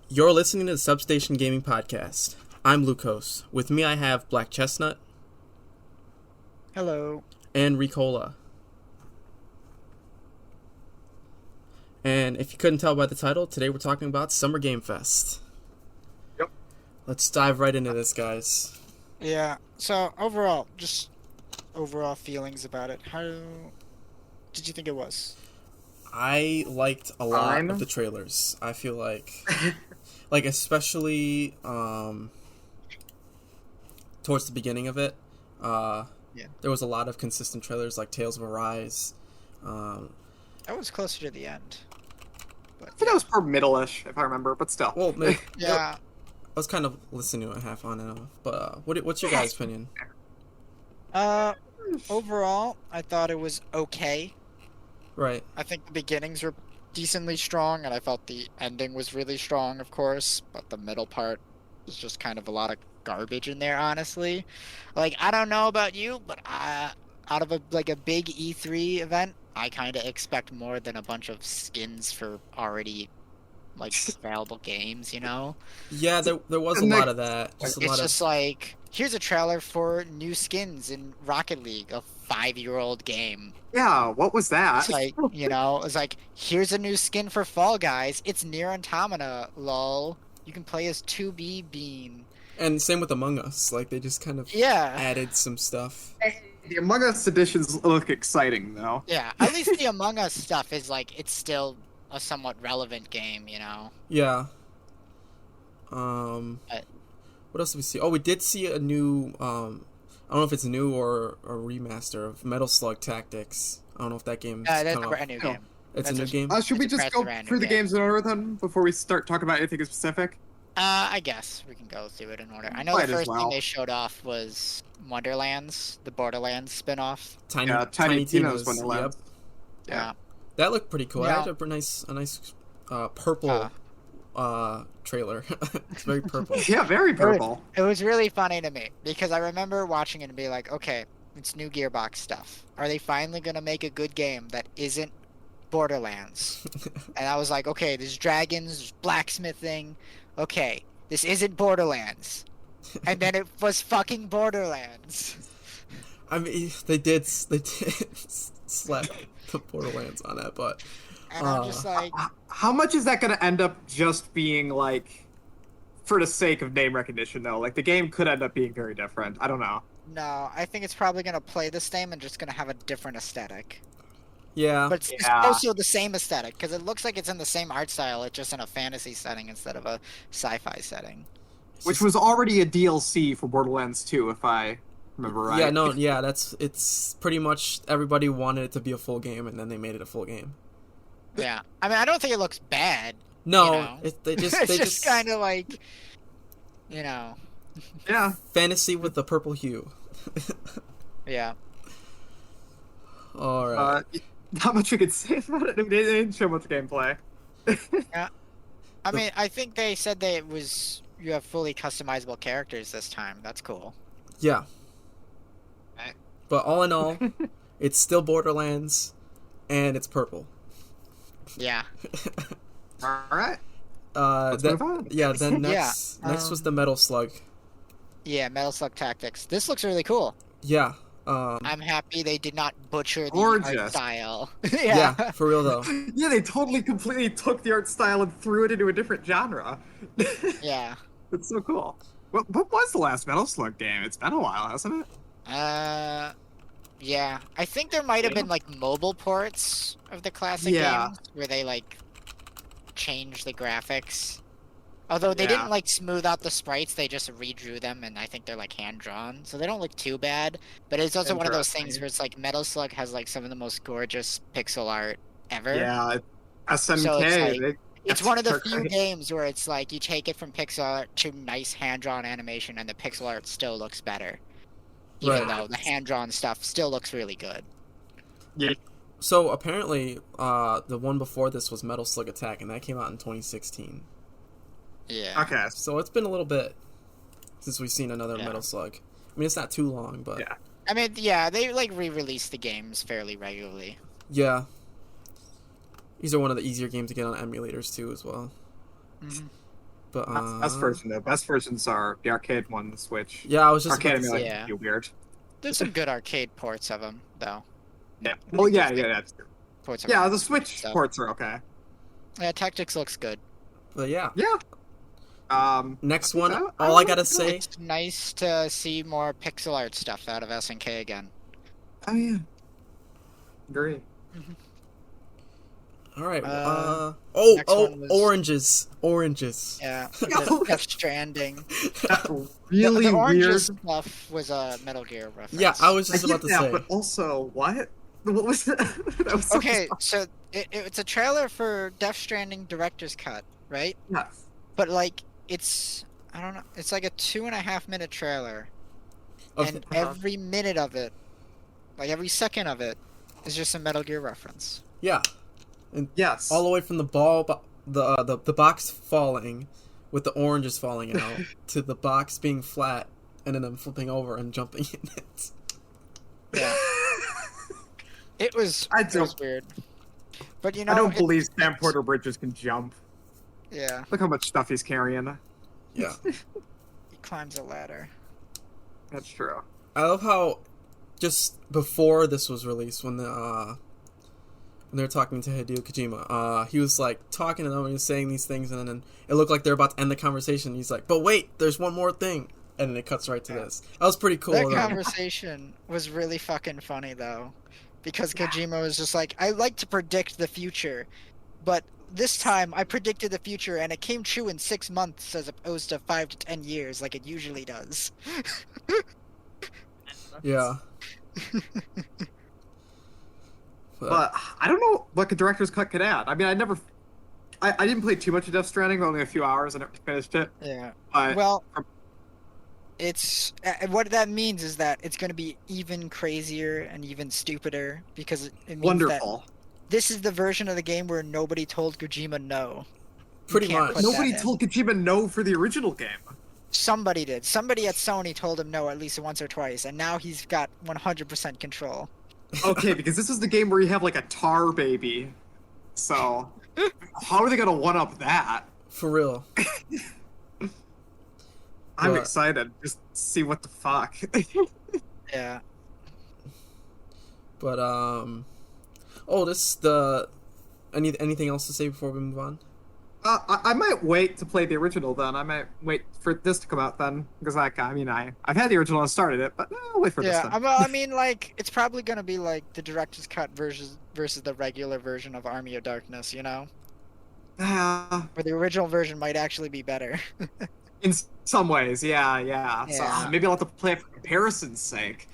You're listening to the Substation Gaming Podcast. I'm Lucas. With me I have Black Chestnut. Hello. And Ricola. And if you couldn't tell by the title, today we're talking about Summer Game Fest. Yep. Let's dive right into this, guys. Yeah, so overall feelings about it. How did you think it was? I liked a lot of the trailers. I feel like especially towards the beginning of it, there was a lot of consistent trailers like Tales of Arise. That was closer to the end. But, I think that was per middle-ish, if I remember, but still. Well, yeah. I was kind of listening to it half on and off. But what's your guys' opinion? Overall, I thought it was okay. Right. I think the beginnings were decently strong, and I felt the ending was really strong, of course, but the middle part was just kind of a lot of garbage in there, honestly. Like, I don't know about you, but out of a big E3 event, I kind of expect more than a bunch of skins for already available games, you know? Yeah, there was a lot of that. Just like, here's a trailer for new skins in Rocket League, a 5-year-old game. Yeah, what was that? It's like, it's like, here's a new skin for Fall Guys. It's Nier Automata, lol. You can play as 2B Bean. And same with Among Us. Like, they just kind of added some stuff. The Among Us editions look exciting, though. Yeah, at least the Among Us stuff is, it's still a somewhat relevant game, you know? Yeah. What else did we see? Oh, we did see a new, I don't know if it's new or a remaster of Metal Slug Tactics. I don't know if that game. That's a brand new game. It's a new game? Should we just go through the games in order, then, before we start talking about anything specific? I guess we can go through it in order. I know the first thing they showed off was Wonderlands, the Borderlands spin-off. Tiny Tina's Wonderlands. Yep. Yeah. That looked pretty cool. Yeah. I had a nice purple trailer. It's very purple. Yeah, very purple. It was really funny to me because I remember watching it and be like, okay, it's new Gearbox stuff. Are they finally going to make a good game that isn't Borderlands? And I was like, okay, there's dragons, there's blacksmithing. Okay, this isn't Borderlands. And then it was fucking Borderlands. I mean, they did slap the Borderlands on that, but... And I'm just like... How much is that going to end up just being, for the sake of name recognition, though? Like, the game could end up being very different. I don't know. No, I think it's probably going to play the same and just going to have a different aesthetic. Yeah. But it's also the same aesthetic, because it looks like it's in the same art style, it's just in a fantasy setting instead of a sci-fi setting. Which was already a DLC for Borderlands 2, if I remember right. It's pretty much everybody wanted it to be a full game, and then they made it a full game. Yeah. I mean, I don't think it looks bad. No, they just kind of like, Yeah. Fantasy with the purple hue. Yeah. Alright. Not much we could say about it. I mean, they didn't show much gameplay. Yeah. I mean, I think they said that you have fully customizable characters this time. That's cool. Yeah. Right. But all in all, it's still Borderlands, and it's purple. Yeah. Alright. Let's move on. Yeah, then next was the Metal Slug. Yeah, Metal Slug Tactics. This looks really cool. Yeah. I'm happy they did not butcher the art style. Yeah, for real though. Yeah, they completely took the art style and threw it into a different genre. Yeah. It's so cool. What was the last Metal Slug game? It's been a while, hasn't it? Yeah. I think there might have been mobile ports of the classic games where they changed the graphics. Although they didn't smooth out the sprites, they just redrew them, and I think they're hand drawn, so they don't look too bad. But it's also one of those things where it's Metal Slug has some of the most gorgeous pixel art ever. Yeah, SNK. So it's one of the few games where it's you take it from pixel art to nice hand drawn animation, and the pixel art still looks better, even though the hand drawn stuff still looks really good. Yeah. So apparently, the one before this was Metal Slug Attack, and that came out in 2016. Yeah. Okay. So it's been a little bit since we've seen another Metal Slug. I mean, it's not too long, but... Yeah. I mean, yeah, they re-release the games fairly regularly. Yeah. These are one of the easier games to get on emulators too, as well. Mm-hmm. But Best version though. Best versions are the arcade ones, which yeah, I was just arcade about to emulate say. Yeah. can be weird. There's some good arcade ports of them, though. Yeah. Well, yeah, that's true. Ports of Yeah, the Switch stuff. ports are okay. Yeah, Tactics looks good. But yeah. Yeah. Next one. I All I don't gotta know. say. It's nice to see more pixel art stuff out of SNK again. Oh yeah. Agree. All right. next one was- Oranges. Yeah, No. Death Stranding. Really the orange weird. stuff was a Metal Gear reference. Yeah, I was I just get about to that, say. but also what? What was that? That was so Okay, bizarre. so it's a trailer for Death Stranding Director's Cut, right? Yes. But like, it's I don't know, it's like a 2.5 minute trailer, Of- and every minute of it, like every second of it, is just a Metal Gear reference. Yeah. Yes. All the way from the the box falling, with the oranges falling out, to the box being flat, and then them flipping over and jumping in it. Yeah, it was weird. But you know, I don't believe Sam Porter Bridges can jump. Yeah, Look how much stuff he's carrying. Yeah. he climbs a ladder. That's true. I love how just before this was released, when they were talking to Hideo Kojima, he was like talking to them and he was saying these things, and then it looked like they're about to end the conversation. He's like, "But wait, there's one more thing," and then it cuts right to this. That was pretty cool. That though. conversation was really fucking funny though, because Kojima was just like, "I like to predict the future, but this time I predicted the future and it came true in 6 months as opposed to 5 to 10 years like it usually does." Yeah. But I don't know what the director's cut could add. I mean, I didn't play too much of Death Stranding, only a few hours, and I finished it. Yeah. But Well, it's what that means is that it's going to be even crazier and even stupider because it means wonderful. that this is the version of the game where nobody told Kojima no. You Pretty can't much. put that Nobody in. told Kojima no for the original game. Somebody did. Somebody at Sony told him no at least once or twice, and now he's got 100% control. Okay, because this is the game where you have like a tar baby. So, how are they gonna one up that? For real. I'm But- excited. Just see what the fuck. Yeah. But anything else to say before we move on? I might wait to play the original then. I might wait for this to come out then, because like I've had the original and started it, but I'll wait for this. Yeah, Then. well, I mean, like, it's probably gonna be like the director's cut versus the regular version of Army of Darkness, you know? Where the original version might actually be better. In some ways, yeah. So Yeah. maybe I'll have to play it for comparison's sake.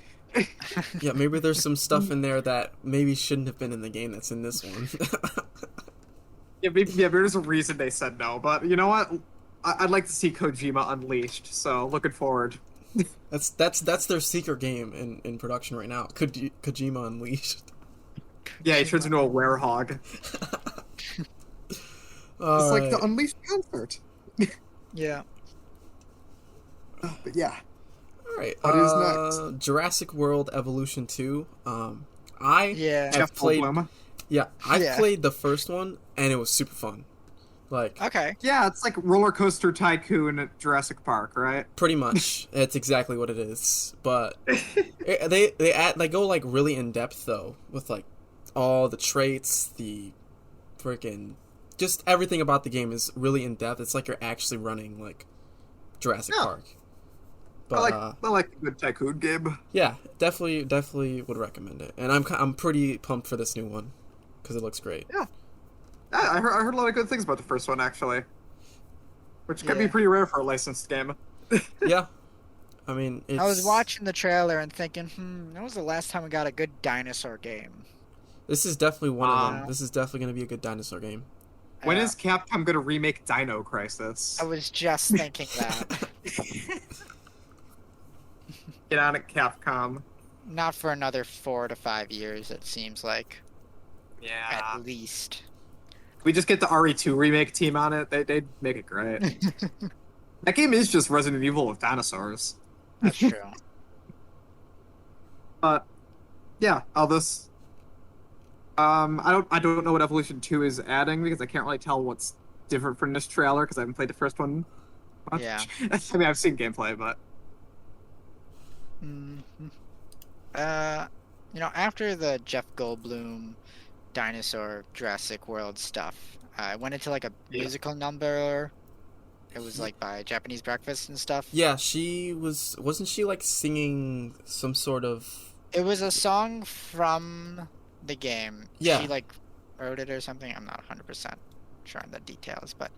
Yeah, maybe there's some stuff in there that maybe shouldn't have been in the game that's in this one. Yeah, maybe there's a reason they said no, but you know what? I'd like to see Kojima unleashed, so looking forward. That's their secret game in production right now. Kojima Unleashed. Yeah, he turns into a werehog. It's like the Unleashed concert. Yeah. But yeah. All right. What is next? Jurassic World Evolution 2. I Yeah. have Jeff played. Goldblum. Yeah, I Yeah. played the first one and it was super fun. Like Okay. Yeah, it's like Roller Coaster Tycoon at Jurassic Park, right? pretty much, it's exactly what it is. But they go like really in depth though with like all the traits, the freaking just everything about the game is really in depth. It's like you're actually running like Jurassic Yeah. Park. But I like a good Tycoon game. yeah, definitely would recommend it. And I'm pretty pumped for this new one because it looks great. Yeah, I heard a lot of good things about the first one actually, which could be Yeah. pretty rare for a licensed game. Yeah, I mean, I was watching the trailer and thinking, when was the last time we got a good dinosaur game? This is definitely one of them. Wow. This is definitely going to be a good dinosaur game. When Uh, is Capcom gonna remake Dino Crisis? I was just thinking that. Get on it, Capcom. Not for another 4 to 5 years, it seems like. Yeah. At least. We just get the RE2 remake team on it. They'd make it great. That game is just Resident Evil with dinosaurs. That's true. But yeah, all this. I don't know what Evolution 2 is adding because I can't really tell what's different from this trailer because I haven't played the first one much. Yeah. I mean, I've seen gameplay, but Mhm. After the Jeff Goldblum dinosaur Jurassic World stuff, I went into like a musical number. It was like by Japanese Breakfast and stuff. Yeah, wasn't she like singing some sort of... It was a song from the game. Yeah. She like wrote it or something. I'm not 100% sure on the details, but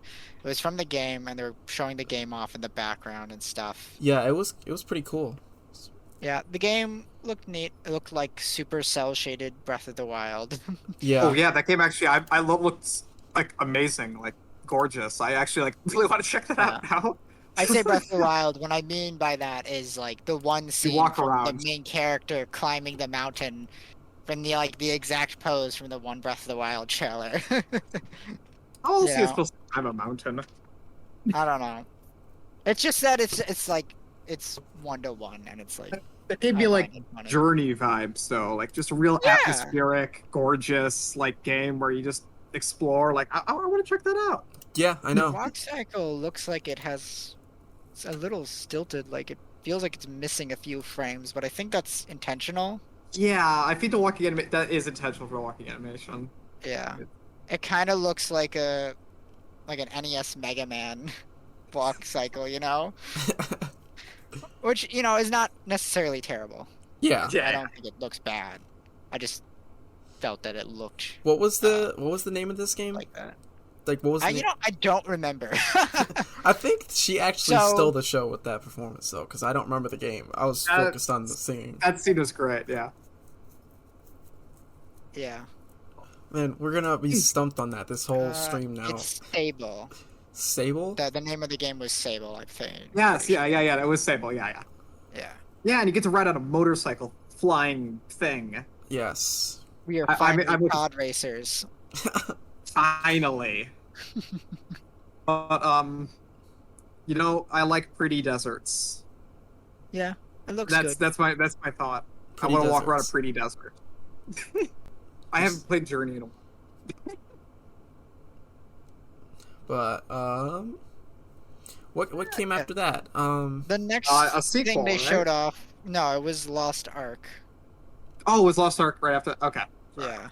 it was from the game, and they were showing the game off in the background and stuff. Yeah, it was pretty cool. Yeah, the game looked neat. It looked like super cell shaded Breath of the Wild. Yeah. oh yeah, that game actually I love looks like amazing, like gorgeous. I actually like really want to check that out now. I say Breath of the Wild. What I mean by that is like the one scene walk from around. the main character climbing the mountain from the exact pose from the one Breath of the Wild trailer. How else You are you know. supposed to climb a mountain? I don't know. It's just that it's like it's 1-to-1, and it's like That gave I me find like it funny. Journey vibes, though, like just a real Yeah. atmospheric, gorgeous like game where you just explore. Like I want to check that out. Yeah, I know. Walk Cycle looks like it's a little stilted. Like it feels like it's missing a few frames, but I think that's intentional. Yeah, I think the walking animation that is intentional for walking animation. Yeah, it kind of looks like an NES Mega Man walk cycle, which is not necessarily terrible. Yeah. I don't think it looks bad. I just felt that it looked What was the name of this game? like that. Like what was the name? I don't remember. I think she actually So- stole the show with that performance though, because I don't remember the game. I was focused on the singing. That scene was great. Yeah. Yeah. Man, we're gonna be stumped on that this whole stream now. It's Sable. Sable? The name of the game was Sable, I think. Yes. Yeah. That was Sable. Yeah. Yeah. Yeah, and you get to ride on a motorcycle flying thing. Yes. We are I finally would- pod racers. Finally. But I like pretty deserts. Yeah, it looks That's good. that's my thought. Pretty I want to walk around a deserts. pretty desert. I haven't played Journey in a while. But what came after that? The next a sequel, thing they right? showed off, no, it was Lost Ark. Oh, it was Lost Ark right after. Okay. Yeah.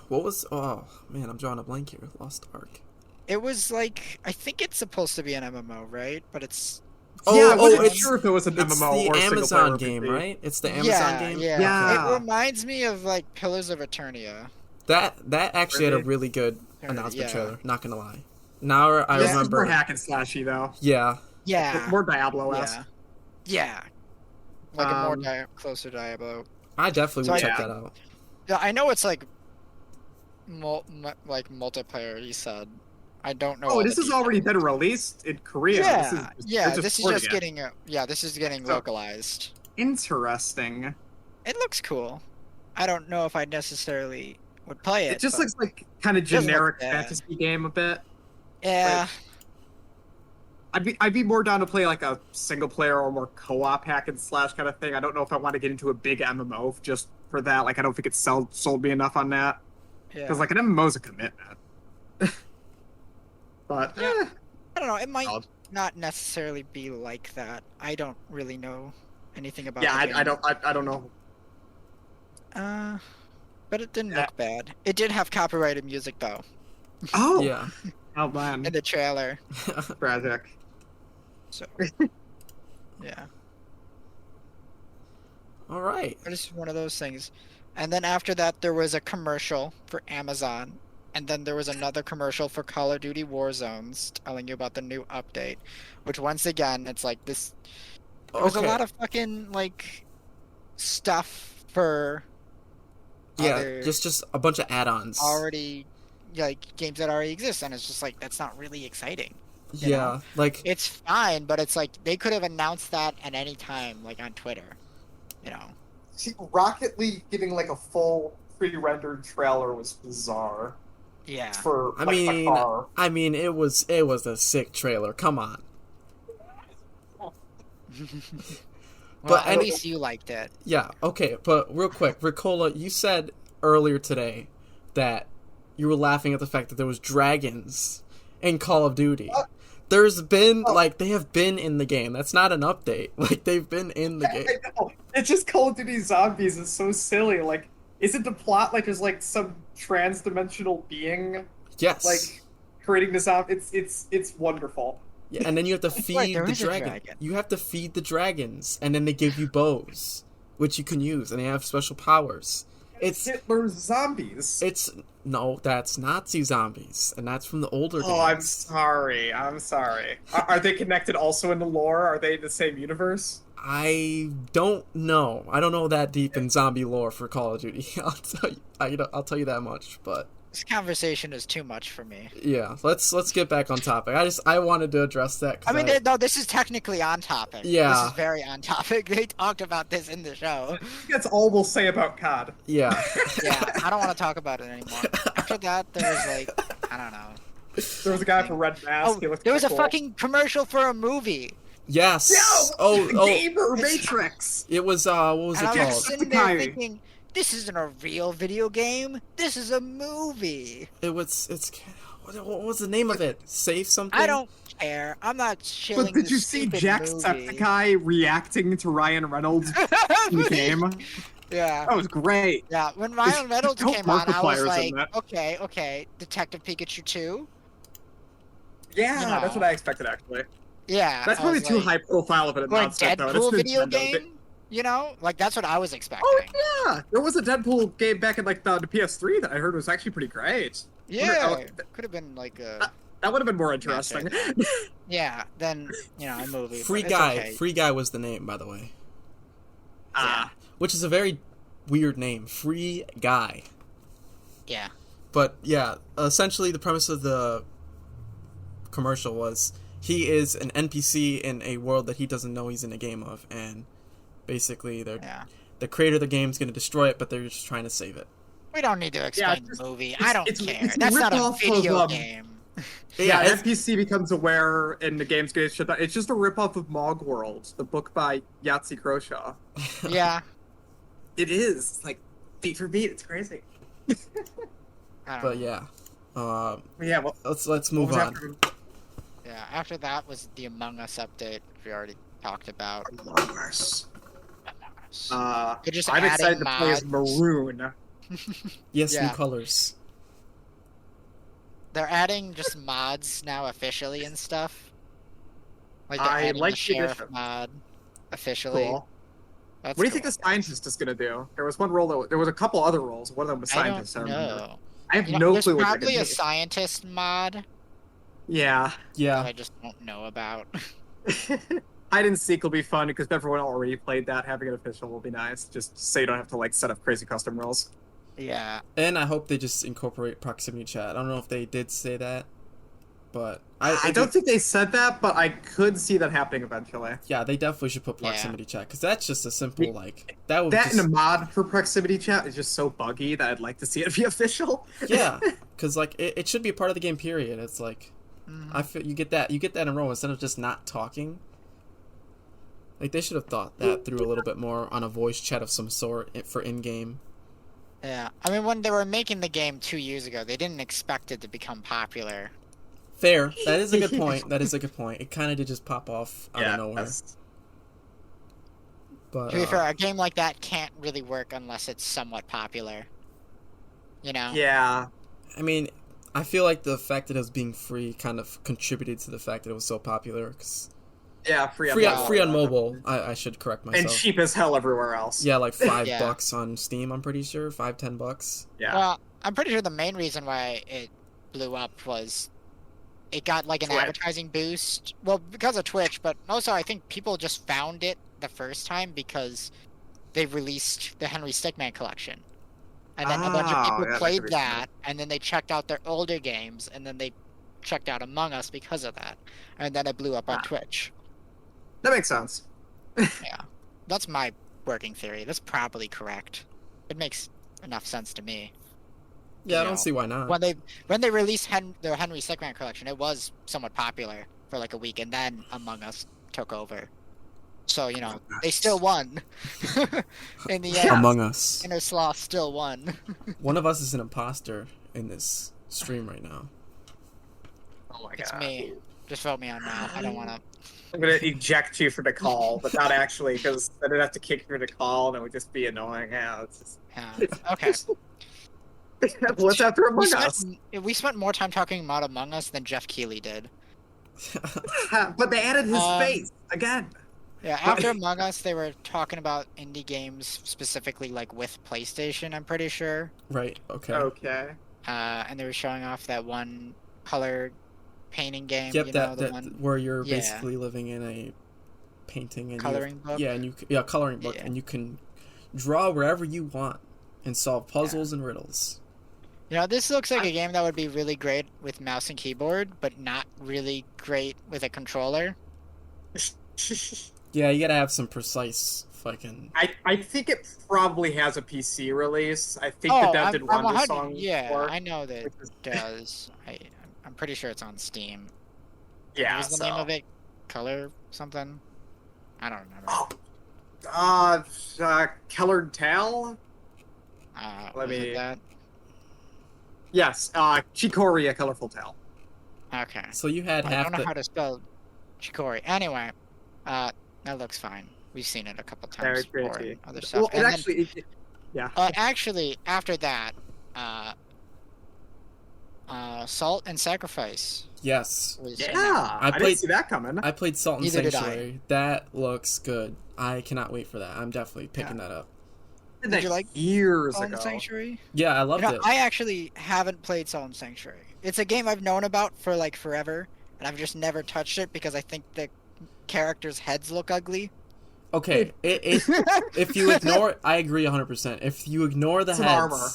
What was? Oh man, I'm drawing a blank here. Lost Ark. It was like, I think it's supposed to be an MMO, right? But it's Yeah, I wasn't it's sure if it was an it's MMO the or a single Amazon player game, RPG. right? It's the Amazon game. Yeah. Yeah. It reminds me of like Pillars of Eternia. That actually had a Really? really good Yeah. announcement trailer. Not gonna lie. Now I This is more remember. hack and slashy though. Yeah. Yeah. More Diablo-esque. Yeah. Like a more Um, closer Diablo. I definitely So would I- check that out. Yeah, I know it's like like multiplayer. You said. I don't know. Oh, all this the has already details. been released in Korea. Yeah, They're this is porting just it. getting this is getting So- localized. Interesting. It looks cool. I don't know if I necessarily would play it. It just but- looks like kind of doesn't look generic bad. fantasy game a bit. yeah. I'd be more down to play like a single player or more co-op hack and slash kind of thing. I don't know if I want to get into a big MMO just for that. Like I don't think it's sold me enough on that Yeah. because like an MMO is a commitment. But Yeah. I don't know. It might Solid. not necessarily be like that. I don't really know anything about. yeah, the I game. don't know. But it didn't Yeah. look bad. It did have copyrighted music though Oh, Yeah. oh man, in the trailer. tragic. So yeah. All right. It is one of those things. And then after that, there was a commercial for Amazon. And then there was another commercial for Call of Duty Warzones telling you about the new update. Which, once again, it's like this. There was a Okay. lot of fucking, like, stuff for. Yeah, other just a bunch of add-ons. already. Like, games that already exist. And it's just like, that's not really exciting. you Yeah, know? like It's fine, but it's like, they could have announced that at any time, like, on Twitter. See, Rocket League getting like a full pre-rendered trailer was bizarre. Yeah. For I like, a mean, car. it was a sick trailer. Come on. Well, But at any- least you liked it. Yeah, okay, but real quick, Ricola, you said earlier today that you were laughing at the fact that there was dragons in Call of Duty. There's been, they have been in the game. That's not an update. Like, they've been in the game. I know. It's just Call of Duty Zombies is so silly. Like, isn't the plot like there's like some trans-dimensional being Yes. like creating the zombie? It's wonderful. Yeah, and then you have to feed there the is a dragon. dragon. You have to feed the dragons, and then they give you bows, which you can use, and they have special powers. It's Hitler's zombies. No, that's Nazi zombies, and that's from the older games. Oh, I'm sorry. Are they connected also in the lore? Are they in the same universe? I don't know. I don't know that deep in zombie lore for Call of Duty. I'll tell you that much. But This conversation is too much for me. yeah, let's get back on topic. I wanted to address that. I mean, no, this is technically on topic. Yeah. This is very on topic. They talked about this in the show. That's all we'll say about COD. Yeah. Yeah, I don't want to talk about it anymore. After that, there was like, I don't know. There was a guy for Red Mask. Oh, there was a fucking commercial for a movie. Yes. Oh, Oh. Gamer Matrix. It was what was And it I was called? just sitting there thinking, this isn't a real video game. This is a movie. It's what was the name of it? Save something? I don't care. I'm not shilling But did this you see stupid Jacksepticeye reacting to Ryan Reynolds in the game? Yeah. That was great. Yeah, when Ryan Reynolds Don't came on, I was Markiplier's in like, that. okay, Detective Pikachu 2? Yeah, You know. that's what I expected actually. Yeah. That's I probably was too like, high profile of an Or a announcement though. Deadpool It's video Nintendo. game? You know? Like, that's what I was expecting. Oh yeah, there was a Deadpool game back in like the PS3 that I heard was actually pretty great. Yeah. Could have been like a... That would have been more interesting. Yeah, then, a movie. Free but it's Guy. okay. Free Guy was the name, by the way. Ah, Which is a very weird name. Free Guy. Yeah. But yeah, essentially the premise of the commercial was he is an NPC in a world that he doesn't know he's in a game of, and basically the creator of the game is going to destroy it, but they're just trying to save it. We don't need to explain it's- the movie. I don't care. it's a That's not a rip-off video of, game. yeah, it's- NPC becomes aware and the game's getting shut down. It's just a ripoff of Mog World, the book by Yahtzee Croshaw. Yeah. It is. It's like beat for beat. It's crazy. I don't But know. yeah, Yeah, well, let's move what was on. after Yeah, after that was the Among Us update, which we already talked about. Among Us? Among Us. I'm They're just excited adding to play as mods. Maroon. Yes, Yeah. new colors. They're adding just mods now officially and stuff. Like they're I adding like the the sheriff addition. mod officially. Cool. That's What do you cool. think the scientist is gonna do? There was one role that there was a couple other roles. One of them was I scientist. don't remember. know. I have You know, no there's clue what they're probably gonna a do. scientist mod Yeah. that Yeah, I just don't know about. Hide and seek will be fun because everyone already played that. Having it official will be nice, just so you don't have to like set up crazy custom roles. Yeah. and I hope they just incorporate proximity chat. I don't know if they did say that, but I don't think they said that, but I could see that happening eventually. Yeah, they definitely should put Yeah. proximity chat because that's just a simple that would That just, and a mod for proximity chat is just so buggy that I'd like to see it be official. yeah, because it should be a part of the game. Period. It's like I feel you get that in a row instead of just not talking. Like they should have thought that through a little bit more on a voice chat of some sort for in game. Yeah. I mean, when they were making the game 2 years ago, they didn't expect it to become popular. Fair. That is a good point. That is a good point. It kind of did just pop off out of nowhere. that's- But To be fair, a game like that can't really work unless it's somewhat popular. You know? Yeah. I mean, I feel like the fact that it was being free kind of contributed to the fact that it was so popular. 'Cause Yeah, free on mobile. I should correct myself. and cheap as hell everywhere else. Yeah, like $5 Yeah. on Steam. I'm pretty sure $5-10. Yeah. Well, I'm pretty sure the main reason why it blew up was it got like an Twitch. advertising boost. Well, because of Twitch, but also I think people just found it the first time because they released the Henry Stickmin collection. And then a bunch of Oh, people yeah, that played could be that, and then they checked out their older games, and then they checked out Among Us because of that. And then it blew up on Ah. Twitch. That makes sense. Yeah. That's my working theory. That's probably correct. It makes enough sense to me. Yeah, I You don't know, see why not. When they released the Henry Stickmin collection, it was somewhat popular for like a week, and then Among Us took over. So they still won. In the end, Among Us. Inner Sloth still won. One of us is an imposter, in this stream right now. Oh my It's god. me. Just vote me on now. I don't want to. I'm gonna eject you for the call, but not actually, because then I'd have to kick you for the call, and it would just be annoying. Yeah, it's just... Yeah. Okay. What's after Among Us? We spent more time talking about Among Us than Jeff Keighley did. But they added his Um, face again. Yeah, after Among Us, they were talking about indie games specifically, like with PlayStation. I'm pretty sure. Right. Okay. Okay. And they were showing off that one color painting game. Yep. You know, That the that one where you're Yeah. basically living in a painting and coloring book. Yeah, and coloring book, Yeah. and you can draw wherever you want and solve puzzles and riddles. You know, this looks like a game that would be really great with mouse and keyboard, but not really great with a controller. Yeah, you gotta have some precise fucking. I think it probably has a PC release. I think the dev did I'm Wonder 100 Song. Yeah, before, I know that which is- it does. I'm pretty sure it's on Steam. Yeah. What was the name of it? Color something? I don't remember. Oh, Colored Tale? Let Was me- it that? Yes, Chicory, A Colorful Tale. Okay. So you had I half don't know the. how to spell Chicory. Anyway, that looks fine. We've seen it a couple times Very before pretty. in other stuff. Well, it And then- actually... yeah. actually, after that, Salt and Sacrifice Yes, was Yeah, announced. I played- didn't see that coming. I played Salt and Neither did I. Sanctuary. That looks good. I cannot wait for that. I'm definitely picking that up. Did you like years Salt ago? and Sanctuary? Yeah, I loved You know, it. I actually haven't played Salt and Sanctuary. It's a game I've known about for like forever, and I've just never touched it because I think the characters' heads look ugly. Okay, if you ignore, I agree 100%. If you ignore the Some heads, armor.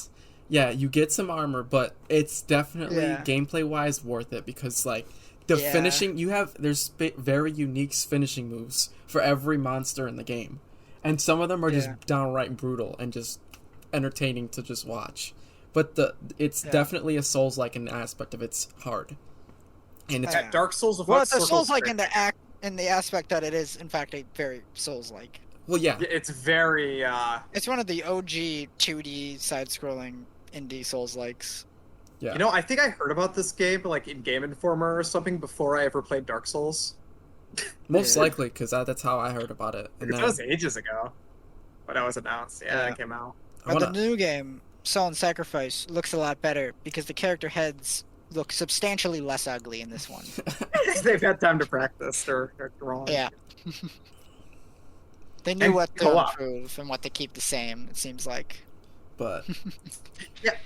yeah, you get some armor, but it's definitely Yeah. gameplay wise worth it because like the Yeah. finishing there's very unique finishing moves for every monster in the game, and some of them are just Yeah. downright brutal and just entertaining to just watch. But it's Yeah. definitely a Souls-like in the aspect of it's hard, and it's Yeah. Dark Souls of Well, what it's a circles Souls-like trick. in the aspect that it is, in fact, a very Souls-like. well, yeah, It's very It's one of the OG 2D side-scrolling indie Souls-likes. yeah. You know, I think I heard about this game like in Game Informer or something before I ever played Dark Souls. Most Yeah. likely because that's how I heard about it. And Because then, that was ages ago. But that was announced. Yeah, Yeah. that came out. I But wanna, the new game, Salt and Sacrifice, looks a lot better because the character heads look substantially less ugly in this one. They've had time to practice. They're wrong. Yeah. They knew And what to co-op. improve and what to keep the same, it seems like. but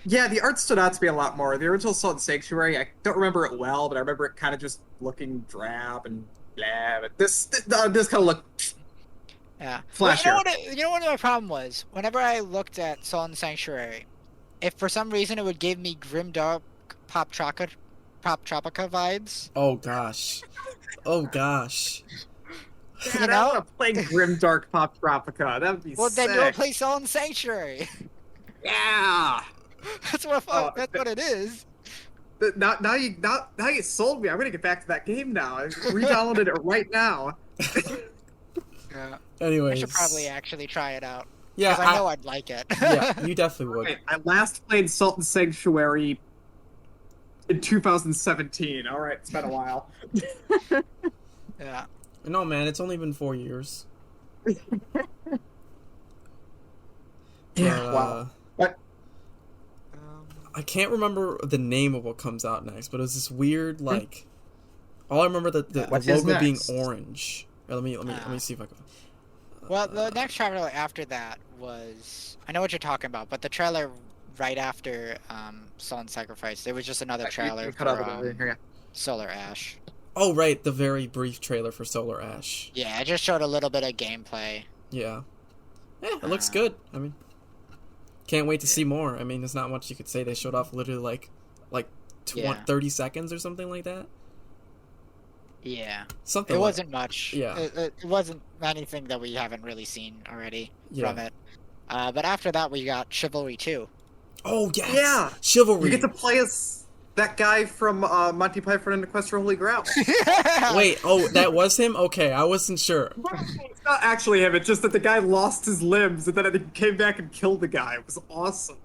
Yeah, the art stood out to me a lot more. The original Salt and Sanctuary, I don't remember it well, but I remember it kind of just looking drab and blah. But this kind of looked Yeah. flashier. Well, you know what my problem was? Whenever I looked at Salt and Sanctuary, if for some reason it would give me grimdark Pop Tropica vibes. oh gosh, Man, You I know? want to play Grimdark Pop Tropica. That would be Well, sick. then you'll play Salt and Sanctuary. Yeah. That's what Oh, that's what it is. Now you sold me. I'm gonna get back to that game now. I re-downloaded it right now. Yeah. I anyways, should probably actually try it out. yeah, Because I know I'd like it. yeah, you definitely would. Okay, I last played Salt and Sanctuary in 2017. All right, it's been a while. Yeah. No, man, it's only been 4 years. Wow. But I can't remember the name of what comes out next, but it was this weird like. All I remember the What is logo being next? orange. Let me see if I can. Well, the next trailer after that was I know what you're talking about, but the trailer right after Salt and Sacrifice, there was just another trailer cut out for of it. Here. Solar Ash. Oh right, the very brief trailer for Solar Ash. Yeah, it just showed a little bit of gameplay. Yeah, it looks good. I mean, can't wait to see more. I mean, there's not much you could say. They showed off literally like Yeah. 30 seconds or something like that. Yeah. Something. It like- wasn't much. Yeah. It wasn't anything that we haven't really seen already from Yeah. it. But after that, we got Chivalry 2. Oh yes. Yeah. Chivalry. You get to play as that guy from Monty Python and the Quest for Holy Grail. Wait. Oh, that was him. Okay, I wasn't sure. It's not actually him. It's just that the guy lost his limbs and then he came back and killed the guy. It was awesome.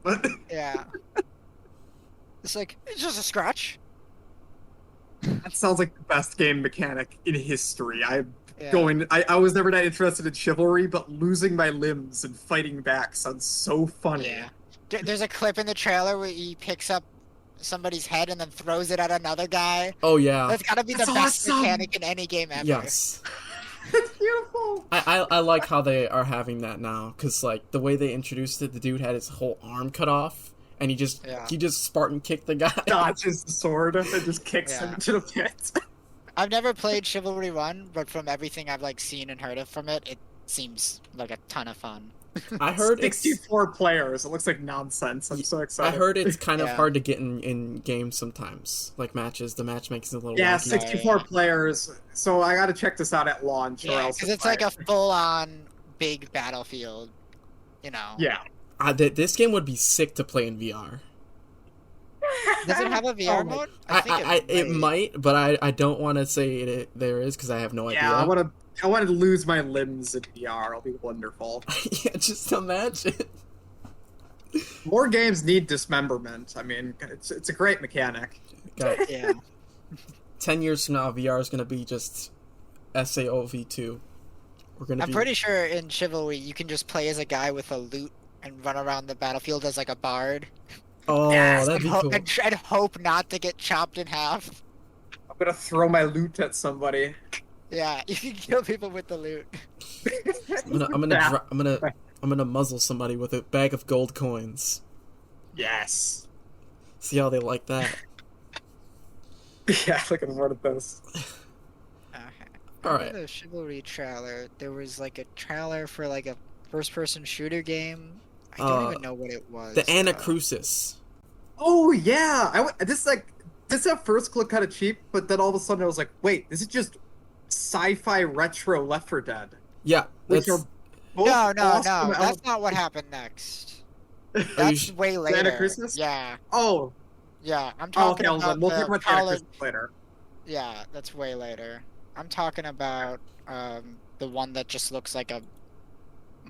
Yeah. It's like, it's just a scratch. That sounds like the best game mechanic in history. Yeah. I was never that interested in chivalry, but losing my limbs and fighting back sounds so funny. Yeah. There's a clip in the trailer where he picks up somebody's head and then throws it at another guy. Oh yeah. That's gotta be the That's best awesome. mechanic in any game ever. Yes. It's beautiful. I like how they are having that now, because like the way they introduced it, the dude had his whole arm cut off, and he just Spartan kicked the guy. Dodges the sword and just kicks him Yeah. into the pit. I've never played Chivalry 1, but from everything I've like seen and heard of from it, it seems like a ton of fun. I heard it's 64 players. It looks like nonsense. I'm so I excited. heard it's kind of Yeah. hard to get in games sometimes, like matches. The matchmaking's a little Yeah, wonky. 64 players. So I gotta check this out at launch, or Yeah, else because it's like a full-on big battlefield, you know. yeah. This game would be sick to play in VR. Does it have a VR Oh my- mode? It might, but I don't want to say there is because I have no idea. Yeah, I want to lose my limbs in VR. It'll be wonderful. Yeah, just imagine. More games need dismemberment. I mean, it's a great mechanic. God, Yeah. 10 years from now, VR is gonna be just SAOV2. We're gonna. I'm pretty sure in Chivalry you can just play as a guy with a lute and run around the battlefield as like a bard. Oh, Yes, that'd be cool. And hope not to get chopped in half. I'm gonna throw my loot at somebody. Yeah, you can kill people with the loot. I'm gonna muzzle somebody with a bag of gold coins. Yes. See how they like that. Yeah, looking forward to this. Okay. All right. The Chivalry trailer. There was like a trailer for like a first-person shooter game. I don't even know what it was. The Anacrusis. Oh yeah, this at first looked kind of cheap, but then all of a sudden I was like, wait, this is just sci-fi retro Left 4 Dead. Yeah, Which that's are both No, awesome that's not what happened next. That's way later. Anacrusis? Yeah, Oh, yeah. I'm oh talking okay, about we'll talk the about college. Anacrusis later. Yeah, that's way later. I'm talking about the one that just looks like a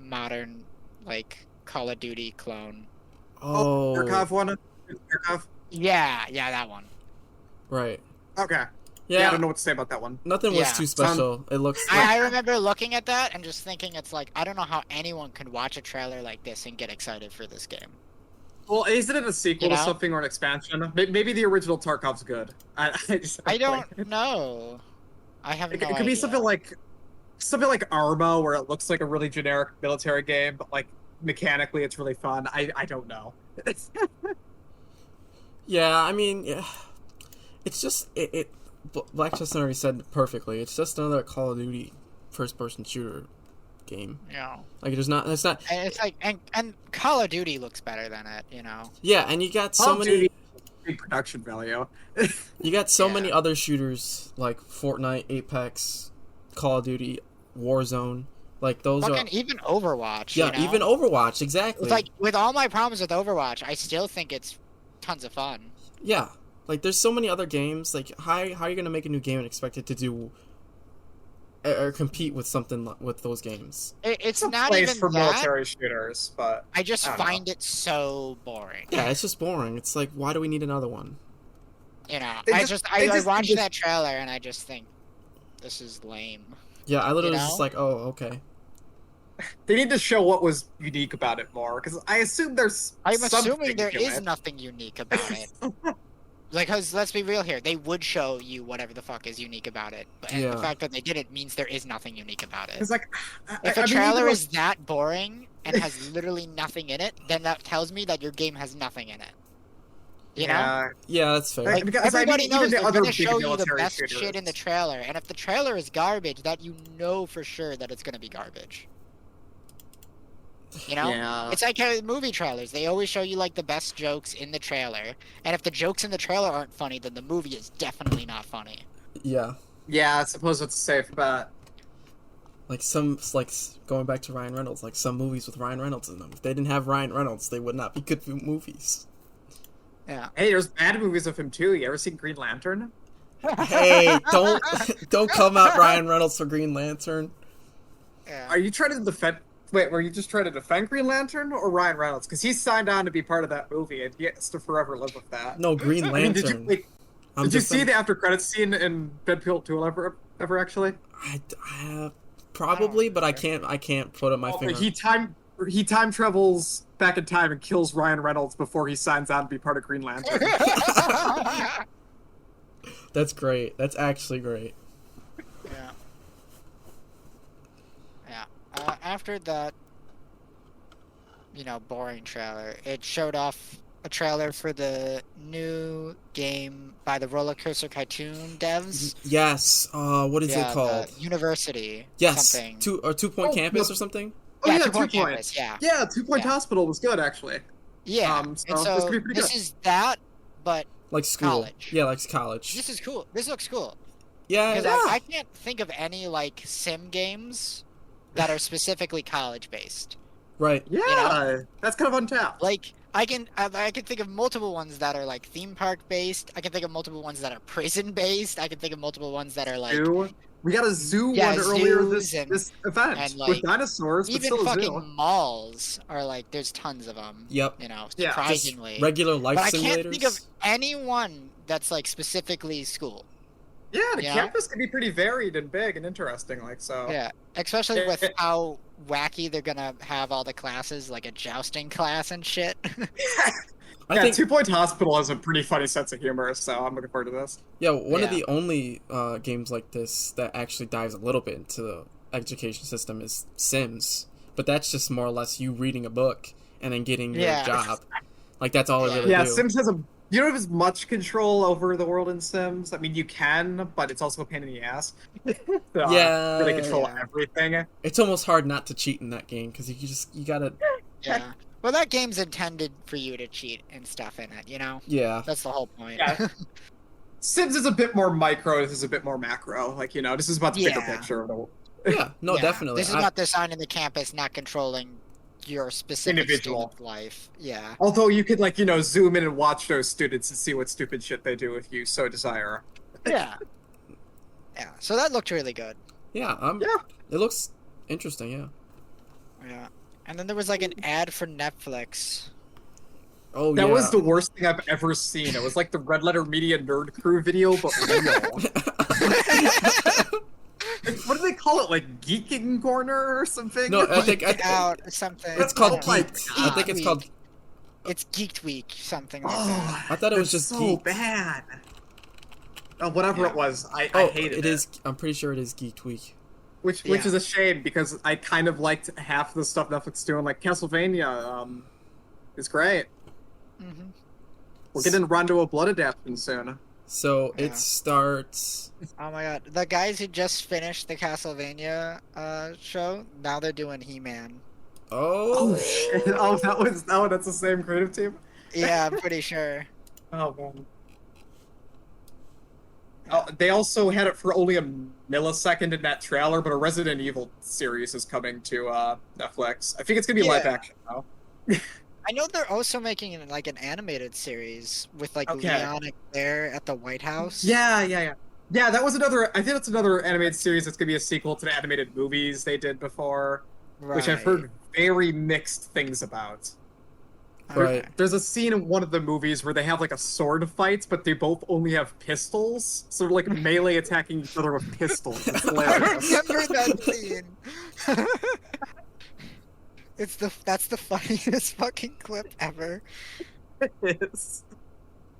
modern, like Call of Duty clone. oh, Tarkov one? Tarkov? Yeah, that one. right. Okay. Yeah, Yeah, I don't know what to say about that one. nothing was Yeah. too special. It looks like I remember looking at that and just thinking it's like I don't know how anyone could watch a trailer like this and get excited for this game. Well, isn't it a sequel You to know? something or an expansion? Maybe the original Tarkov's good. I don't know. I have It no could idea. be something like Arma, where it looks like a really generic military game, but like mechanically it's really fun. I don't know. yeah. I mean, yeah. It's just Black Chestnut already said it perfectly. It's just another Call of Duty first-person shooter game. You know. Like it's not. And it's like and Call of Duty looks better than it, you know. Yeah, and you got so Call of many. Duty big production value. You got so Yeah. many other shooters like Fortnite, Apex, Call of Duty, Warzone. Like those Fucking are. even Overwatch. Yeah, you know? even Overwatch. Exactly. It's like with all my problems with Overwatch, I still think it's tons of fun. Yeah, like there's so many other games. Like how are you gonna make a new game and expect it to do or compete with something with those games? It's a not place even for that. military shooters, but I just I don't know. find it so boring. Yeah, it's just boring. It's like why do we need another one? You know, They I just- watched that trailer and I just think this is lame. Yeah, I literally was know? just like, oh, okay. they need to show what was unique about it more. Because I assume there's. I'm something assuming there to is it. nothing unique about it. Like, because let's be real here, they would show you whatever the fuck is unique about it, and Yeah. the fact that they didn't means there is nothing unique about it. It's like If I a mean, trailer even is that boring and has literally nothing in it, then that tells me that your game has nothing in it. You know? yeah, Yeah, that's fair. Like, because, I mean, everybody even knows the they're other gonna big show you the military best shooters. shit in the trailer, and if the trailer is garbage, that you know for sure that it's gonna be garbage. You know? Yeah. It's like movie trailers. They always show you like the best jokes in the trailer, and if the jokes in the trailer aren't funny, then the movie is definitely not funny. Yeah, Yeah, I suppose it's a safe bet. like going back to Ryan Reynolds. Like some movies with Ryan Reynolds in them. If they didn't have Ryan Reynolds, they would not be good movies. Yeah. Hey, there's bad movies of him too. You ever seen Green Lantern? Hey, don't come out Ryan Reynolds for Green Lantern. Yeah. Are you trying to Wait, were you just trying to defend Green Lantern or Ryan Reynolds? Because he signed on to be part of that movie, and he has to forever live with that. No, Green I mean, Lantern. did you see the after credits scene in Deadpool 2 ever actually? Probably, but I can't put up my finger. He time travels back in time and kills Ryan Reynolds before he signs on to be part of Green Lantern. That's great. That's actually great. Yeah. Yeah. After that, boring trailer, it showed off a trailer for the new game by the Roller Coaster Cartoon devs. Yes. What is it called? University. Yes. Something. 2 Point Campus or something. Oh yeah, 2 2 Point Point. Campus. Yeah. Yeah, 2 Point Hospital was good actually. Yeah. So and this could be pretty good. this is that, but Like school. college. Yeah, like college. This is cool. This looks cool. Yeah. Because I can't think of any sim games that are specifically college based. Right. Yeah, that's kind of untapped. Like I can think of multiple ones that are like theme park based. I can think of multiple ones that are prison based. I can think of multiple ones that are like we got a zoo one earlier this event and, with dinosaurs, but even still a fucking zoo. malls are like there's tons of them. Yep. Surprisingly. Just regular life but simulators. I can't think of any one that's like specifically school. Yeah, the campus can be pretty varied and big and interesting, so. Yeah, especially with how wacky they're gonna have all the classes, like a jousting class and shit. I think 2 Point Hospital has a pretty funny sense of humor, so I'm looking forward to this. Yeah, one of the only games like this that actually dives a little bit into the education system is Sims, but that's just more or less you reading a book and then getting your job. Like that's all it really do. Sims has you don't have as much control over the world in Sims. I mean, you can, but it's also a pain in the ass. Really control everything. It's almost hard not to cheat in that game because you gotta. Yeah. Well, that game's intended for you to cheat and stuff in it, Yeah. That's the whole point. Yeah. Sims is a bit more micro. This is a bit more macro. This is about the bigger picture of the world. Yeah. No, definitely. This is about designing the campus, not controlling your specific individual student life. Yeah. Although you could zoom in and watch those students and see what stupid shit they do if you so desire. Yeah. Yeah. So that looked really good. Yeah. It looks interesting. Yeah. Yeah. And then there was an ad for Netflix. Oh, that was the worst thing I've ever seen. It was like the Red Letter Media Nerd Crew video, but real. What do they call it? Like Geeking Corner or something? No, I think out or something. It's called Geeked. I think it's called. It's Geeked Week, something like that. I thought it was just so Geeked. bad. Oh, whatever it was, I hated it. It is. I'm pretty sure it is Geeked Week. Which is a shame because I kind of liked half the stuff Netflix doing, like Castlevania. Is great. Mm-hmm. We're getting Rondo of Blood adaptation soon. So it starts. Oh my god, the guys who just finished the Castlevania show, now they're doing He-Man. Oh shit! Oh, that's the same creative team. Yeah, I'm pretty sure. Oh man. Oh, they also had it for only a millisecond in that trailer, but a Resident Evil series is coming to Netflix. I think it's gonna be live action though. I know they're also making an animated series with Leon and Claire at the White House. Yeah. That was another. I think that's another animated series that's gonna be a sequel to the animated movies they did before, which I've heard very mixed things about. Right. There's a scene in one of the movies where they have a sword fight, but they both only have pistols, so they're melee attacking each other with pistols. It's hilarious. I remember that scene. That's the funniest fucking clip ever. It is.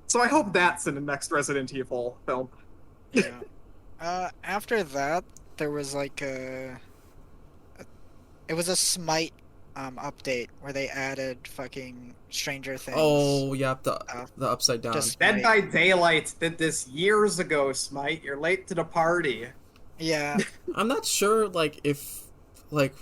So I hope that's in the next Resident Evil film. Yeah. After that, there was it was a Smite update where they added fucking Stranger Things. Oh yeah, the upside down. Dead by Daylight did this years ago, Smite. You're late to the party. Yeah. I'm not sure if it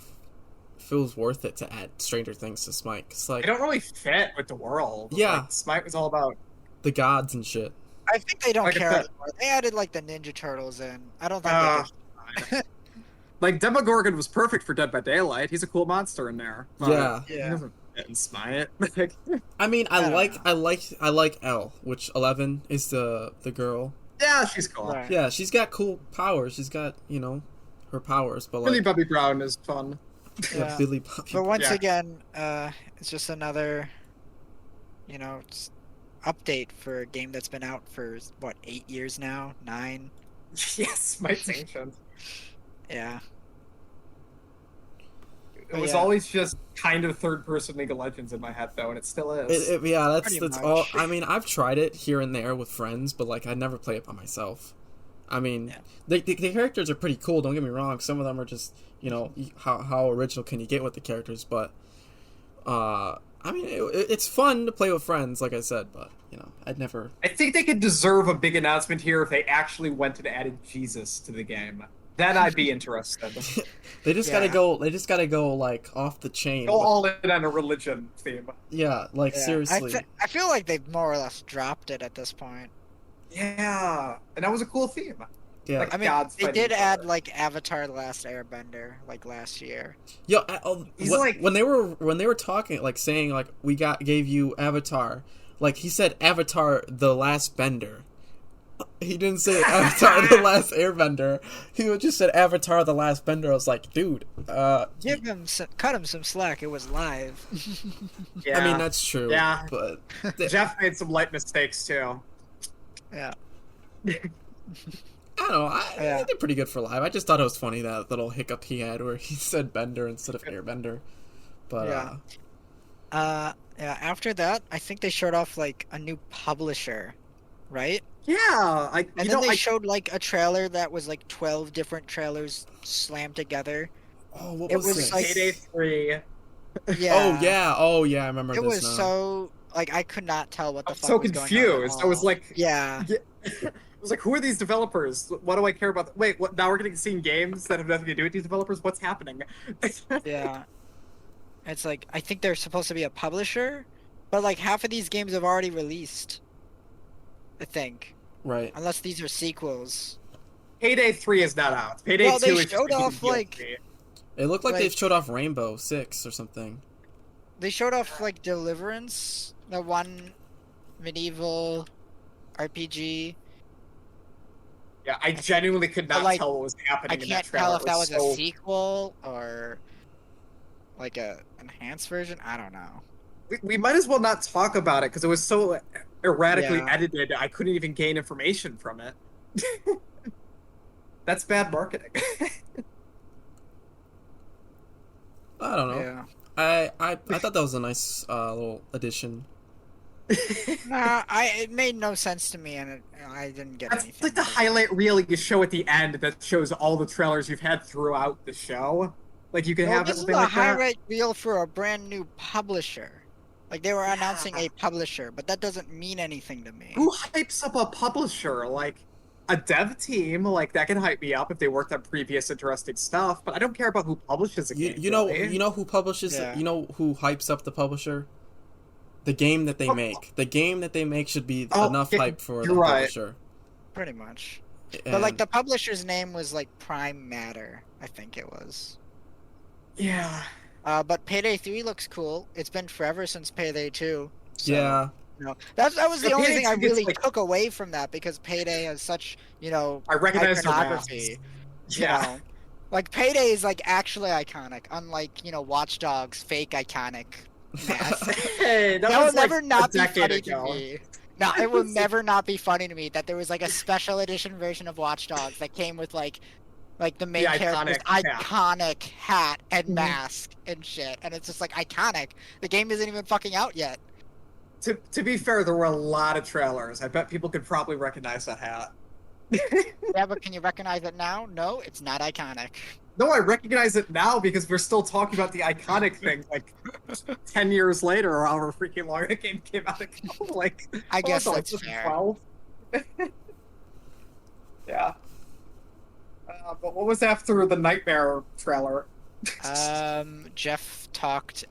was worth it to add Stranger Things to Smite. Cause, they don't really fit with the world. Yeah. Smite was all about the gods and shit. I think they don't care anymore. They added the Ninja Turtles in. I don't think they did. Demogorgon was perfect for Dead by Daylight. He's a cool monster in there. Yeah. He doesn't fit in Smite. I mean, I like Elle, which 11 is the girl. Yeah, she's cool. Right. Yeah, she's got cool powers. She's got her powers, but Millie Bobby Brown is fun. Yeah, Billy Bobby. But once Yeah. again, it's just another, update for a game that's been out for what 8 years now, 9. Yes, Smite's ancient. Yeah. It was always just kind of third-person League of Legends in my head, though, and it still is. Yeah, Pretty that's much. all. I mean, I've tried it here and there with friends, but like I never play it by myself. I mean, the characters are pretty cool. Don't get me wrong. Some of them are just how original can you get with the characters? But I mean, it's fun to play with friends, like I said. But I'd never. I think they could deserve a big announcement here if they actually went and added Jesus to the game. Then I'd be interested. They just gotta go. They just gotta go like off the chain. Go all in on a religion theme. Yeah, like seriously. I feel like they've more or less dropped it at this point. Yeah, and that was a cool theme. Yeah, Like, I mean, gods they fighting did each add other. like Avatar: The Last Airbender like last year. Yo, He's like- when they were talking, like saying like we gave you Avatar, like he said Avatar: The Last Bender. He didn't say Avatar: The Last Airbender. He just said Avatar: The Last Bender. I was like, dude, cut him some slack. It was live. Yeah. I mean that's true. Yeah. But Jeff made some light mistakes too. Yeah. I don't know. I did pretty good for live. I just thought it was funny that little hiccup he had where he said Bender instead of Airbender. But yeah. After that, I think they showed off like a new publisher, right? Yeah, And then they showed like a trailer that was like 12 different trailers slammed together. oh, what it was was this? like- Payday 3. Yeah. Oh yeah, I remember It this was now. so like I could not tell what the I'm fuck so was going on at confused. I was all. like, yeah. I was like, who are these developers? What do I care about? Wait, what? Now we're getting seen games that have nothing to do with these developers? What's happening? Yeah. It's like I think they're supposed to be a publisher, but like half of these games have already released. I think, Right. unless these are sequels. Payday 3 is not out. Payday Well, 2 they is just showed making off, a like- DLC. It looked like Like- they showed off Rainbow Six or something. They showed off like Deliverance, the one medieval RPG. Yeah, I genuinely could not like, tell what was happening I in can't that trailer. tell if It that was so... a sequel or like a enhanced version. I don't know. We might as well not talk about it because it was so erratically Yeah. edited. I couldn't even gain information from it. That's bad marketing. I don't know. Yeah. I thought that was a nice little addition. Nah, it made no sense to me, and I didn't get That's anything. like the out of it. highlight reel you show at the end that shows all the trailers you've had throughout the show. Like you can No, have this is something a like that. highlight reel for a brand new publisher. Like they were announcing a publisher, but that doesn't mean anything to me. Who hypes up a publisher? Like a dev team, like that can hype me up if they worked on previous interesting stuff. But I don't care about who publishes a game. You know really. who publishes Yeah. you know who hypes up the publisher? The game that they Oh. make. The game that they make should be Oh, enough yeah, hype for the you're right. publisher. Pretty much. And, But like the publisher's name was like Prime Matter, I think it was. Yeah. But Payday 3 looks cool. It's been forever since Payday 2. So, yeah. that was the Yeah, only Payday thing I 2 gets, really like- took away from that because Payday has such, I recognize the iconography. masks. you Yeah. know. Like Payday is like actually iconic, unlike, Watch Dogs fake iconic mask. Hey, that That was will like never not a be decade funny ago. to me. No, it will never not be funny to me that there was like a special edition version of Watch Dogs that came with like the main The character's iconic hat. iconic hat and Mhm. mask and shit, and it's just like iconic. The game isn't even fucking out yet. To be fair, there were a lot of trailers. I bet people could probably recognize that hat. Yeah, but can you recognize it now? No, it's not iconic. No, I recognize it now because we're still talking about the iconic thing like 10 years later or however freaking long the game came out ago. Like, I what guess was it, that's fair. 2012? Yeah. But what was after the Nightmare trailer? Jeff talked,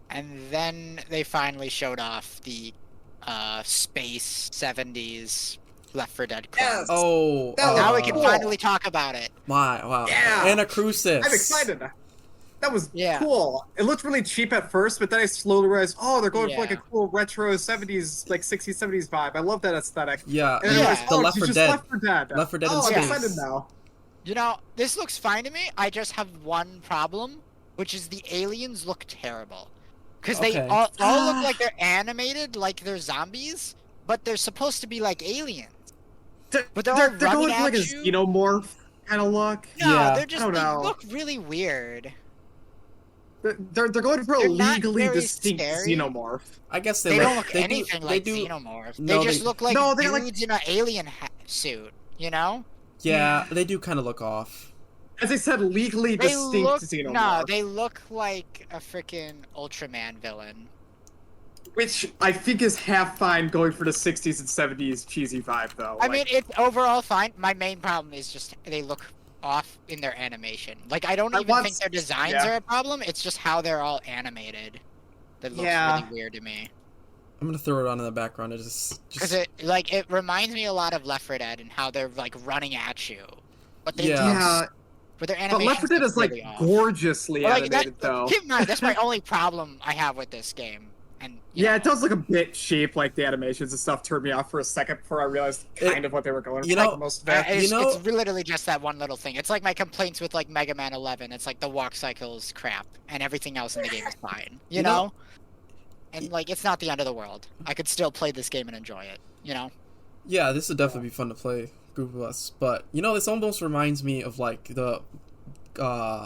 and then they finally showed off the space 70s Left 4 Dead clone. Yes. Oh. That was Now we can cool. finally talk about it. Wow. Yeah. And a crucifix. I'm excited. That was Yeah. cool. It looked really cheap at first, but then I slowly realized, oh, they're going for like a Yeah. cool retro 70s, like 60s, 70s vibe. I love that aesthetic. Yeah. And then I Yeah. realized, The oh, Left it's 4 just Dead. Left 4 Dead. Left 4 Dead in Oh, I'm space. excited now. This looks fine to me. I just have one problem. which is the aliens look terrible. Because Okay. they all look like they're animated, like they're zombies, but they're supposed to be like aliens. But they're all going running for like a at you. xenomorph kind of look. No, Yeah. they're just, I don't they know. look really weird. They're going for a They're not legally very distinct scary. xenomorph. I guess They don't look they anything do, like they do, xenomorphs. no, They just look like No, they're like- dudes in an alien suit, you know? Yeah, they do kind of look off. As I said, legally They distinct look, xenomorph. no, they look like a freaking Ultraman villain. Which I think is half fine going for the 60s and 70s cheesy vibe, though. I mean, it's overall fine. My main problem is just they look off in their animation. Like, I don't even think their designs yeah. are a problem. It's just how they're all animated that looks Yeah. really weird to me. I'm gonna throw it on in the background. It Because it reminds me a lot of Left 4 Dead and how they're like running at you. But they Yeah. yeah, but their but animation Left 4 Dead is like really off. gorgeously But, like, animated, though. Keep in mind, that's my only problem I have with this game. And Yeah, know, it does look a bit cheap. Like the animations and stuff turned me off for a second before I realized kind of what they were going for. you know, like, most of it. It's literally just that one little thing. It's like my complaints with like Mega Man 11. It's like the walk cycles crap, and everything else in the game is fine. You know? And like, it's not the end of the world. I could still play this game and enjoy it. You know? Yeah, this would definitely be fun to play, group of us. But this almost reminds me of like the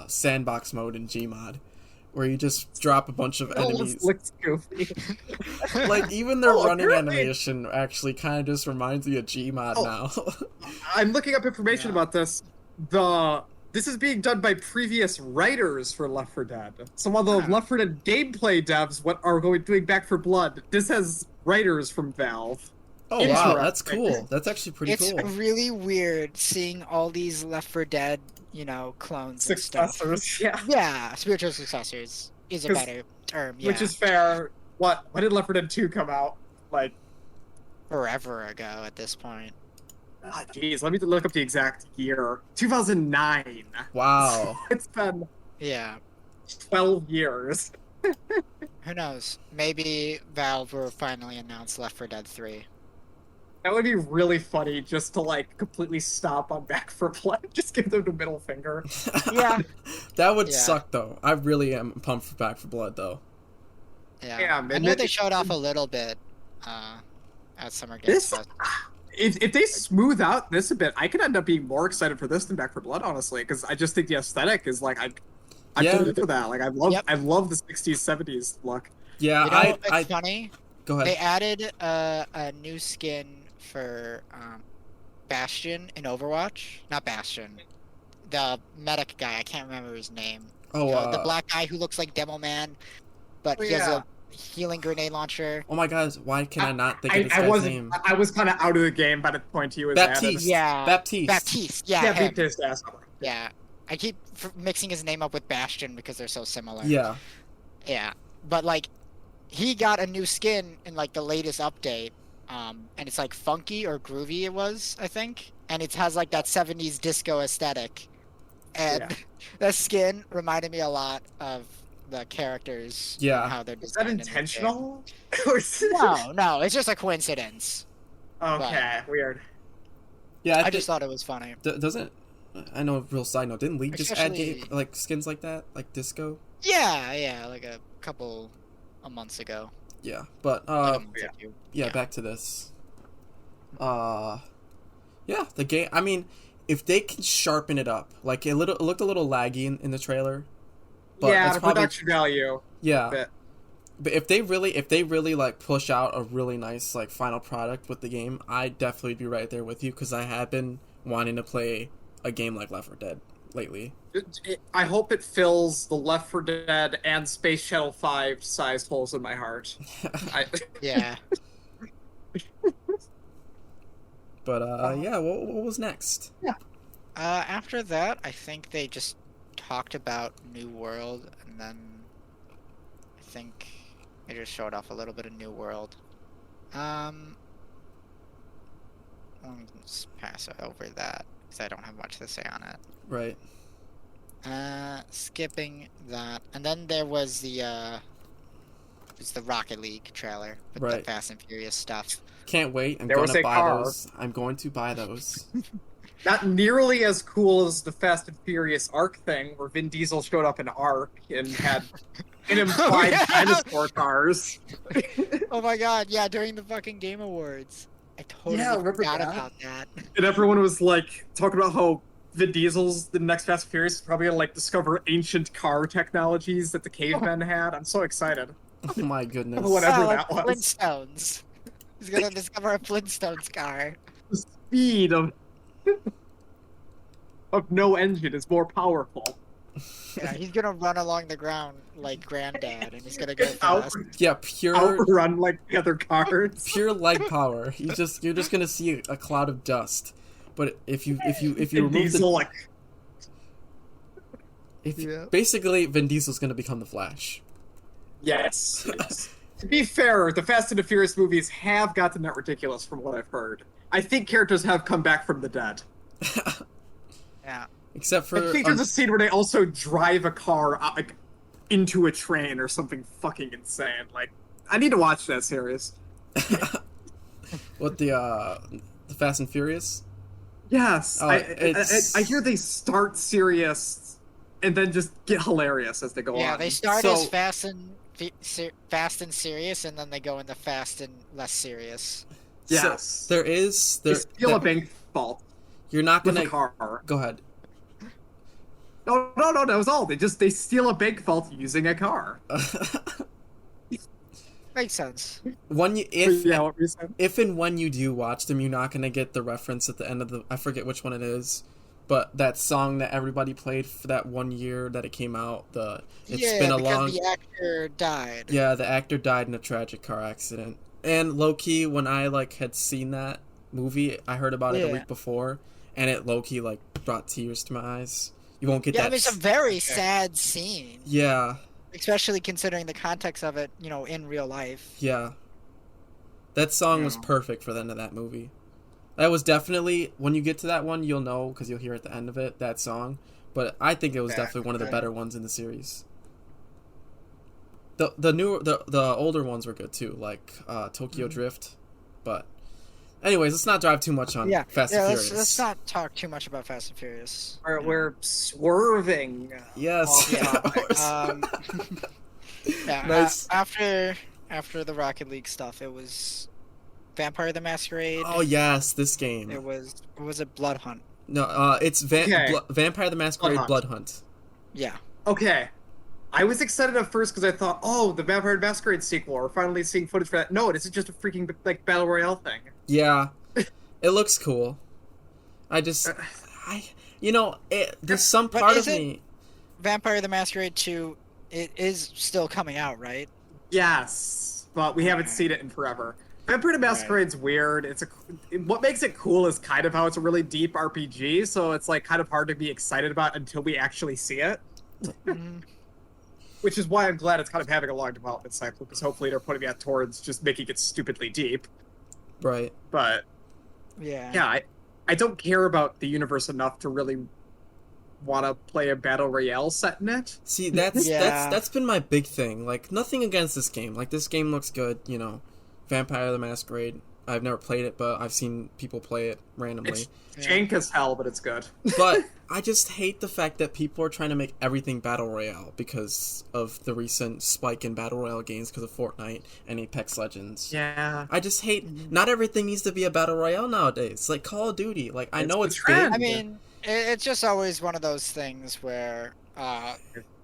sandbox mode in Gmod, where you just drop a bunch of enemies. Looks goofy. Like even their running apparently- animation actually kind of just reminds me of Gmod now. I'm looking up information about this. This is being done by previous writers for Left 4 Dead. Some of the Left 4 Dead gameplay devs are doing Back 4 Blood. This has writers from Valve. Oh wow, that's Interesting. cool. That's actually pretty It's cool. really weird seeing all these Left 4 Dead, clones and stuff. Successors, yeah. Yeah, spiritual successors is a 'Cause- better term. Yeah, Which is fair. When did Left 4 Dead 2 come out? Like, forever ago at this point. jeez, let me look up the exact year. 2009. Wow. It's been Yeah. 12 years. Who knows? Maybe Valve will finally announce Left 4 Dead 3. That would be really funny just to, like, completely stop on Back 4 Blood. Just give them the middle finger. Yeah. That would Yeah. suck though. I really am pumped for Back 4 Blood though. Yeah. Yeah, I man, know it- they showed off a little bit at Summer Games This, Fest. if they smooth out this a bit, I could end up being more excited for this than Back 4 Blood, honestly, because I just think the aesthetic is like I'm Yeah. into that. Like I love the 60s 70s look. Yeah, It's funny. go ahead. They added a new skin for Bastion in Overwatch. Not Bastion. The medic guy. I can't remember his name. Oh, The black guy who looks like Demo Man, but he has a healing grenade launcher. oh my God, why can I not think of this I guy's name? was kind of out of the game by the point he was Baptiste. Yeah. Baptiste. Baptiste. Yeah. Yeah, him. beat this ass. Yeah. I keep mixing his name up with Bastion because they're so similar. Yeah. Yeah. But like, he got a new skin in like the latest update, and it's like funky or groovy. It was, I think, and it has like that '70s disco aesthetic, and Yeah. that skin reminded me a lot of the characters. Yeah. And how they're Is that designed in the game. intentional? Or is it- No, it's just a coincidence. Okay, weird. Yeah, I just thought it was funny. doesn't. I know a real side note. Didn't League just add Especially- like skins like that, like disco? Yeah, like a months ago. Yeah, but Like a month or yeah. two. yeah, back to this. Yeah, the game. I mean, if they can sharpen it up, like it looked a little laggy in the trailer. But Yeah, it's the probably, production value. yeah. bit. But if they really like push out a really nice like final product with the game, I'd definitely be right there with you because I have been wanting to play a game like Left 4 Dead lately. I hope it fills the Left 4 Dead and Space Shuttle 5 sized holes in my heart. Yeah. But yeah, what was next? After that, I think they just talked about New World, and then I think they just showed off a little bit of New World. Let me just pass over that because I don't have much to say on it. Right. Skipping that, and then there was the Rocket League trailer with the Right. Fast and Furious stuff. Can't wait. I'm There was gonna a buy car. those. I'm going to buy those. Not nearly as cool as the Fast and Furious Arc thing, where Vin Diesel showed up in Arc and had an implied dinosaur cars. Oh my god, yeah, during the fucking Game Awards. I totally forgot about that. And everyone was like talking about how Vin Diesel's the next Fast and Furious is probably gonna like discover ancient car technologies that the cavemen had. I'm so excited. Oh my goodness. Whatever Like that was. Flintstones. He's gonna discover a Flintstones car. The speed of no engine is more powerful. Yeah, he's gonna run along the ground like Granddad, and he's gonna go Out, fast. Yeah, pure outrun like the other cars. pure leg power. You're just gonna see a cloud of dust. But if you Vin remove Diesel, like, basically Vin Diesel's gonna become the Flash. yes. To be fair, the Fast and the Furious movies have gotten that ridiculous from what I've heard. I think characters have come back from the dead. Yeah. Except for I think there's a scene where they also drive a car like into a train or something fucking insane. Like, I need to watch that series. what the Fast and Furious? Yes, Oh, I hear they start serious and then just get hilarious as they go on. Yeah, they start So- as fast and serious, and then they go into fast and less serious. Yes, So, there is they steal a bank vault You're not with gonna a car. go ahead. No, that was all. They steal a bank vault using a car. Makes sense. When you Yeah, what were you saying? if and when you do watch them, you're not gonna get the reference at the end of the. I forget which one it is, but that song that everybody played for that 1 year that it came out. It's been a because long. the actor died. Yeah, the actor died in a tragic car accident. And low key, when I had seen that movie, I heard about it a week before, and it low key brought tears to my eyes. You won't get Yeah, that. it's a very sad scene, Yeah, especially considering the context of it, in real life. yeah. That song was perfect for the end of that movie. That was definitely, when you get to that one, you'll know because you'll hear at the end of it that song. But I think it was definitely one of the better ones in the series. The older ones were good too, like Tokyo Drift. But anyways, let's not drive too much on Fast and Furious. Let's not talk too much about Fast and Furious. We're swerving. Yes. Yeah, Nice. after the Rocket League stuff, it was Vampire the Masquerade. Oh yes, this game. It was a Blood Hunt. No, it's Vampire the Masquerade Blood Hunt. Blood Hunt. Yeah. Okay. I was excited at first because I thought, oh, the Vampire the Masquerade sequel. We're finally seeing footage for that. No, it isn't just a freaking Battle Royale thing. Yeah, it looks cool. There's some part of me. Vampire the Masquerade 2, it is still coming out, right? Yes, but we haven't seen it in forever. Vampire the Masquerade's weird. What makes it cool is kind of how it's a really deep RPG, so it's kind of hard to be excited about until we actually see it. Which is why I'm glad it's kind of having a long development cycle, because hopefully they're putting that towards just making it stupidly deep. Right. But yeah, I don't care about the universe enough to really want to play a battle royale set in it. See, that's been my big thing. Nothing against this game. This game looks good. Vampire the Masquerade. I've never played it, but I've seen people play it randomly. It's jank as hell, but it's good. But I just hate the fact that people are trying to make everything battle royale because of the recent spike in battle royale games because of Fortnite and Apex Legends. Yeah. I just hate. Not everything needs to be a battle royale nowadays. Like Call of Duty. I know it's big. I mean, it's just always one of those things where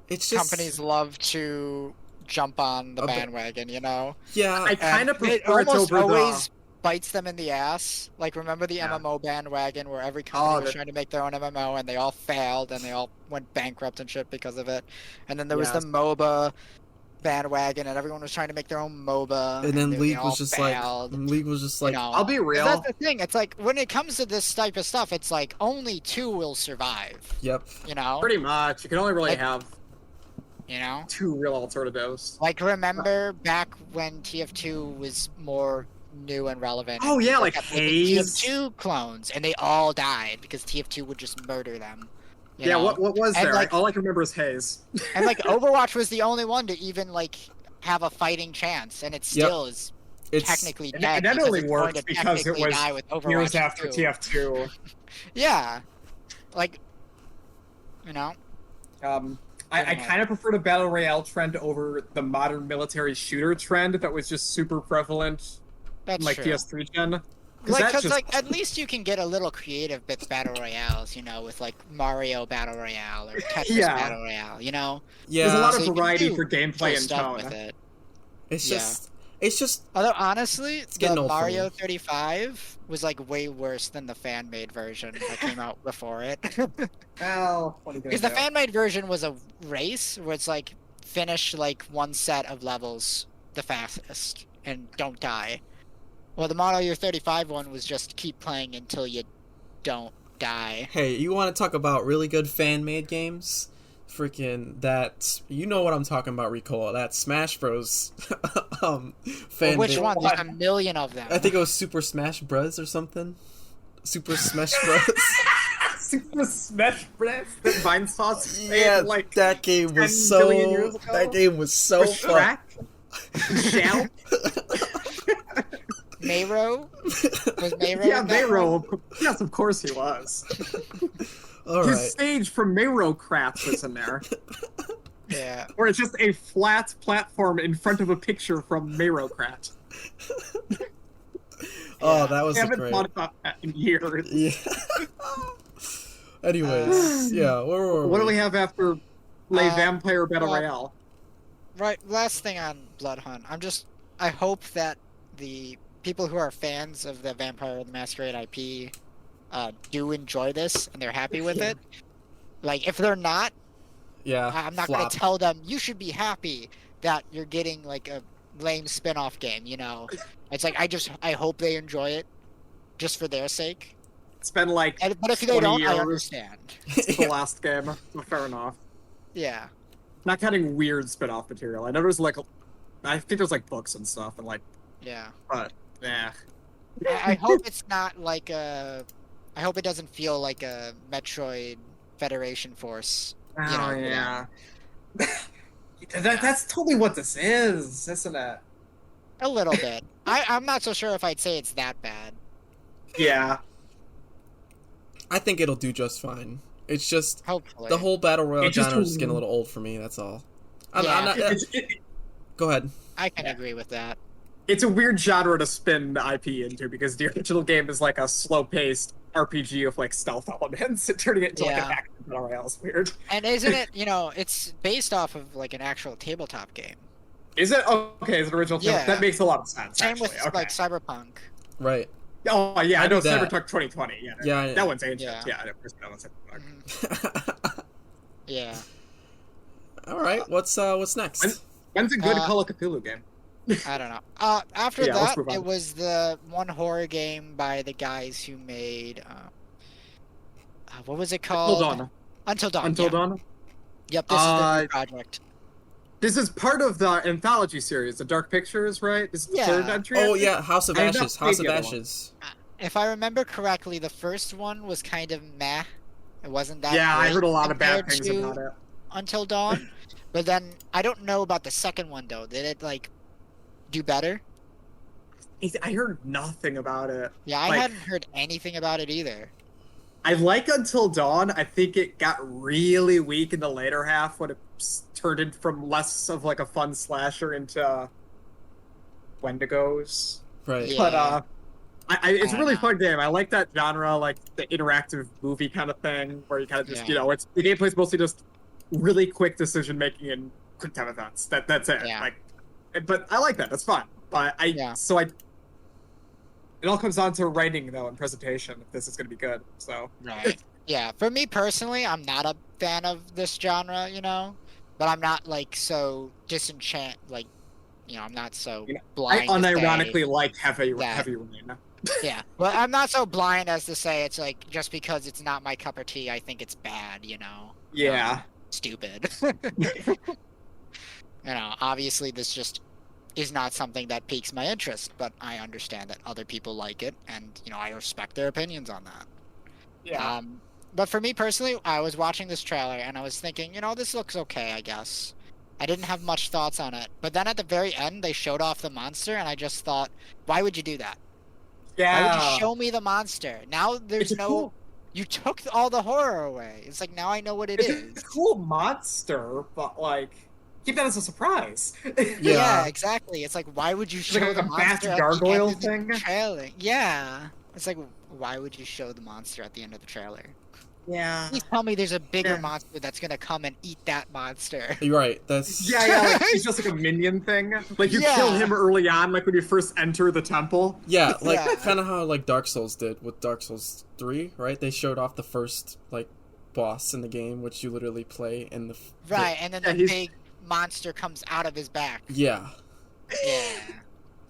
it's just companies love to jump on the bandwagon, Yeah, I kind of it prefer it almost over always bites them in the ass. Remember the MMO bandwagon where every company was trying to make their own MMO and they all failed and they all went bankrupt and shit because of it. And then there was the MOBA bandwagon and everyone was trying to make their own MOBA. And then League was just like, I'll be real. That's the thing. It's when it comes to this type of stuff, it's only two will survive. Yep. Pretty much. You can only really have you know? two real alternatives. Like, remember back when TF2 was more new and relevant? Oh, yeah, like kept Haze. TF2 clones, and they all died because TF2 would just murder them. You Yeah, know? what was And, there? like- All I can remember is Haze. And, like, Overwatch was the only one to even, like, have a fighting chance, and it still is It's technically And dead. that because only it's going worked to because it technically was die with Overwatch years after 2. TF2. Yeah, like, you know. I kind of prefer the Battle Royale trend over the modern military shooter trend that was just super prevalent That's in like true. PS3 gen. Because like at least you can get a little creative with battle royales, you know, with like Mario Battle Royale or Tetris Yeah. Battle Royale, you know. There's a yeah, lot So of you can variety do for cool gameplay and stuff tone. with it. it's Yeah. just Although honestly, getting the old for Mario me. 35 was like way worse than the fan-made version that came out before it. Well, what are you gonna Because the do? fan-made version was a race where it's like finish like one set of levels the fastest and don't die. Well, the Mario 35 one was just keep playing until you don't die. Hey, you want to talk about really good fan-made games? Freaking that, you know what I'm talking about, Recoil. That Smash Bros. Fan Which made. one? There's a million of them. I think it was Super Smash Bros. Or something. Super Smash Bros. Super Smash Bros. That Vine Sauce Yeah, made, like that game 10 was billion years so. ago? That game was so Or fun. Shrek? Shell? Mayro? Was Mayro Yeah, in that one? Mayro. Yes, of course he was. All His right. stage from Mayro Krat was in there. Yeah. Where it's just a flat platform in front of a picture from Mayro Krat. Oh, that was I a haven't great. thought about that in years. Yeah. Anyways, yeah. Where were What do we have after Les Vampire Battle well, Royale? Right, last thing on Blood Hunt. I hope that the people who are fans of the Vampire the Masquerade IP do enjoy this and they're happy with it. Like, if they're not, Yeah. I'm not going flop. to tell them, you should be happy that you're getting, like, a lame spin-off game, you know? It's like, I hope they enjoy it, just for their sake. It's been like But if they 20 don't, I years understand. since the last game. So fair enough. Yeah. Not counting weird spin-off material. I know there's like, I think there's like books and stuff and like, Yeah. but yeah. I hope it's not like a... I hope it doesn't feel like a Metroid Federation Force. Oh know, yeah. That's totally what this is, isn't it? A little bit. I'm not so sure if I'd say it's that bad. Yeah. I think it'll do just fine. It's just Hopefully. the whole battle royale It just- genre is just getting a little old for me. That's all. I'm Yeah. not, go ahead. I can agree with that. It's a weird genre to spin the IP into because the original game is like a slow-paced RPG with like stealth elements, and turning it into like an Yeah. action battle royale is weird. And isn't it, it's based off of like an actual tabletop game. Is it? Okay, is it original? Yeah. That makes a lot of sense. Same Actually. with Okay. like Cyberpunk. Right. Oh yeah, I I know knew that. Cyberpunk 2020. Yeah, Yeah, that one's ancient. Yeah. Yeah, I never that one's Cyberpunk. Mhm. Yeah. All right. What's next? When's a good Uh, Call of Cthulhu game? I don't know. After Yeah, let's that, move on. it was the one horror game by the guys who made what was it called? Hold on. Until Dawn. Until yeah. Dawn. Yep, this is the Uh, new project. This is part of the anthology series, the Dark Pictures, right? This is the Yeah. third entry. Oh yeah, House of I have not Ashes. played House of the other one. Ashes. If I remember correctly, the first one was kind of meh. It wasn't that Yeah, I great heard a lot of bad compared things to about it. Until Dawn. But then I don't know about the second one though. Did it like do better? I heard nothing about it. Yeah, I Like- hadn't heard anything about it either. I like Until Dawn. I think it got really weak in the later half when it turned in from less of like a fun slasher into Wendigos. Right. Yeah. But it's a really know. fun game. I like that genre, like the interactive movie kind of thing, where you kind of just Yeah. it's the gameplay's mostly just really quick decision making and quick time events. That's it. Yeah. Like, but I like that. That's fun. But Yeah. it all comes down to writing though and presentation. If this is going to be good, so Right. Yeah. For me personally, I'm not a fan of this genre, but I'm not like so I'm not so You know, I blind. to unironically like heavy that- rain. say, yeah, but I'm not so blind as to say it's like just because it's not my cup of tea, I think it's bad. Yeah. Stupid. Obviously this just is not something that piques my interest, but I understand that other people like it, and I respect their opinions on that. Yeah. But for me personally, I was watching this trailer and I was thinking, this looks okay, I guess. I didn't have much thoughts on it. But then at the very end, they showed off the monster, and I just thought, why would you do that? Why would you show me the monster? Now there's no... Cool, You took all the horror away. It's like, now I know what it's is. a cool monster, but like, keep that as a surprise. Yeah, exactly. It's like, why would you show like the a monster fast at the gargoyle end of the thing? trailer? Yeah. It's like, why would you show the monster at the end of the trailer? Yeah. Please tell me there's a bigger Yeah. monster that's gonna come and eat that monster. You're right. That's Yeah, like, it's just like a minion thing. Like, you Yeah. kill him early on, like when you first enter the temple. yeah, like Yeah. kind of how like Dark Souls did with Dark Souls 3, right? They showed off the first like boss in the game, which you literally play in the Right, and then Yeah, the he's- big monster comes out of his back. Yeah, Yeah.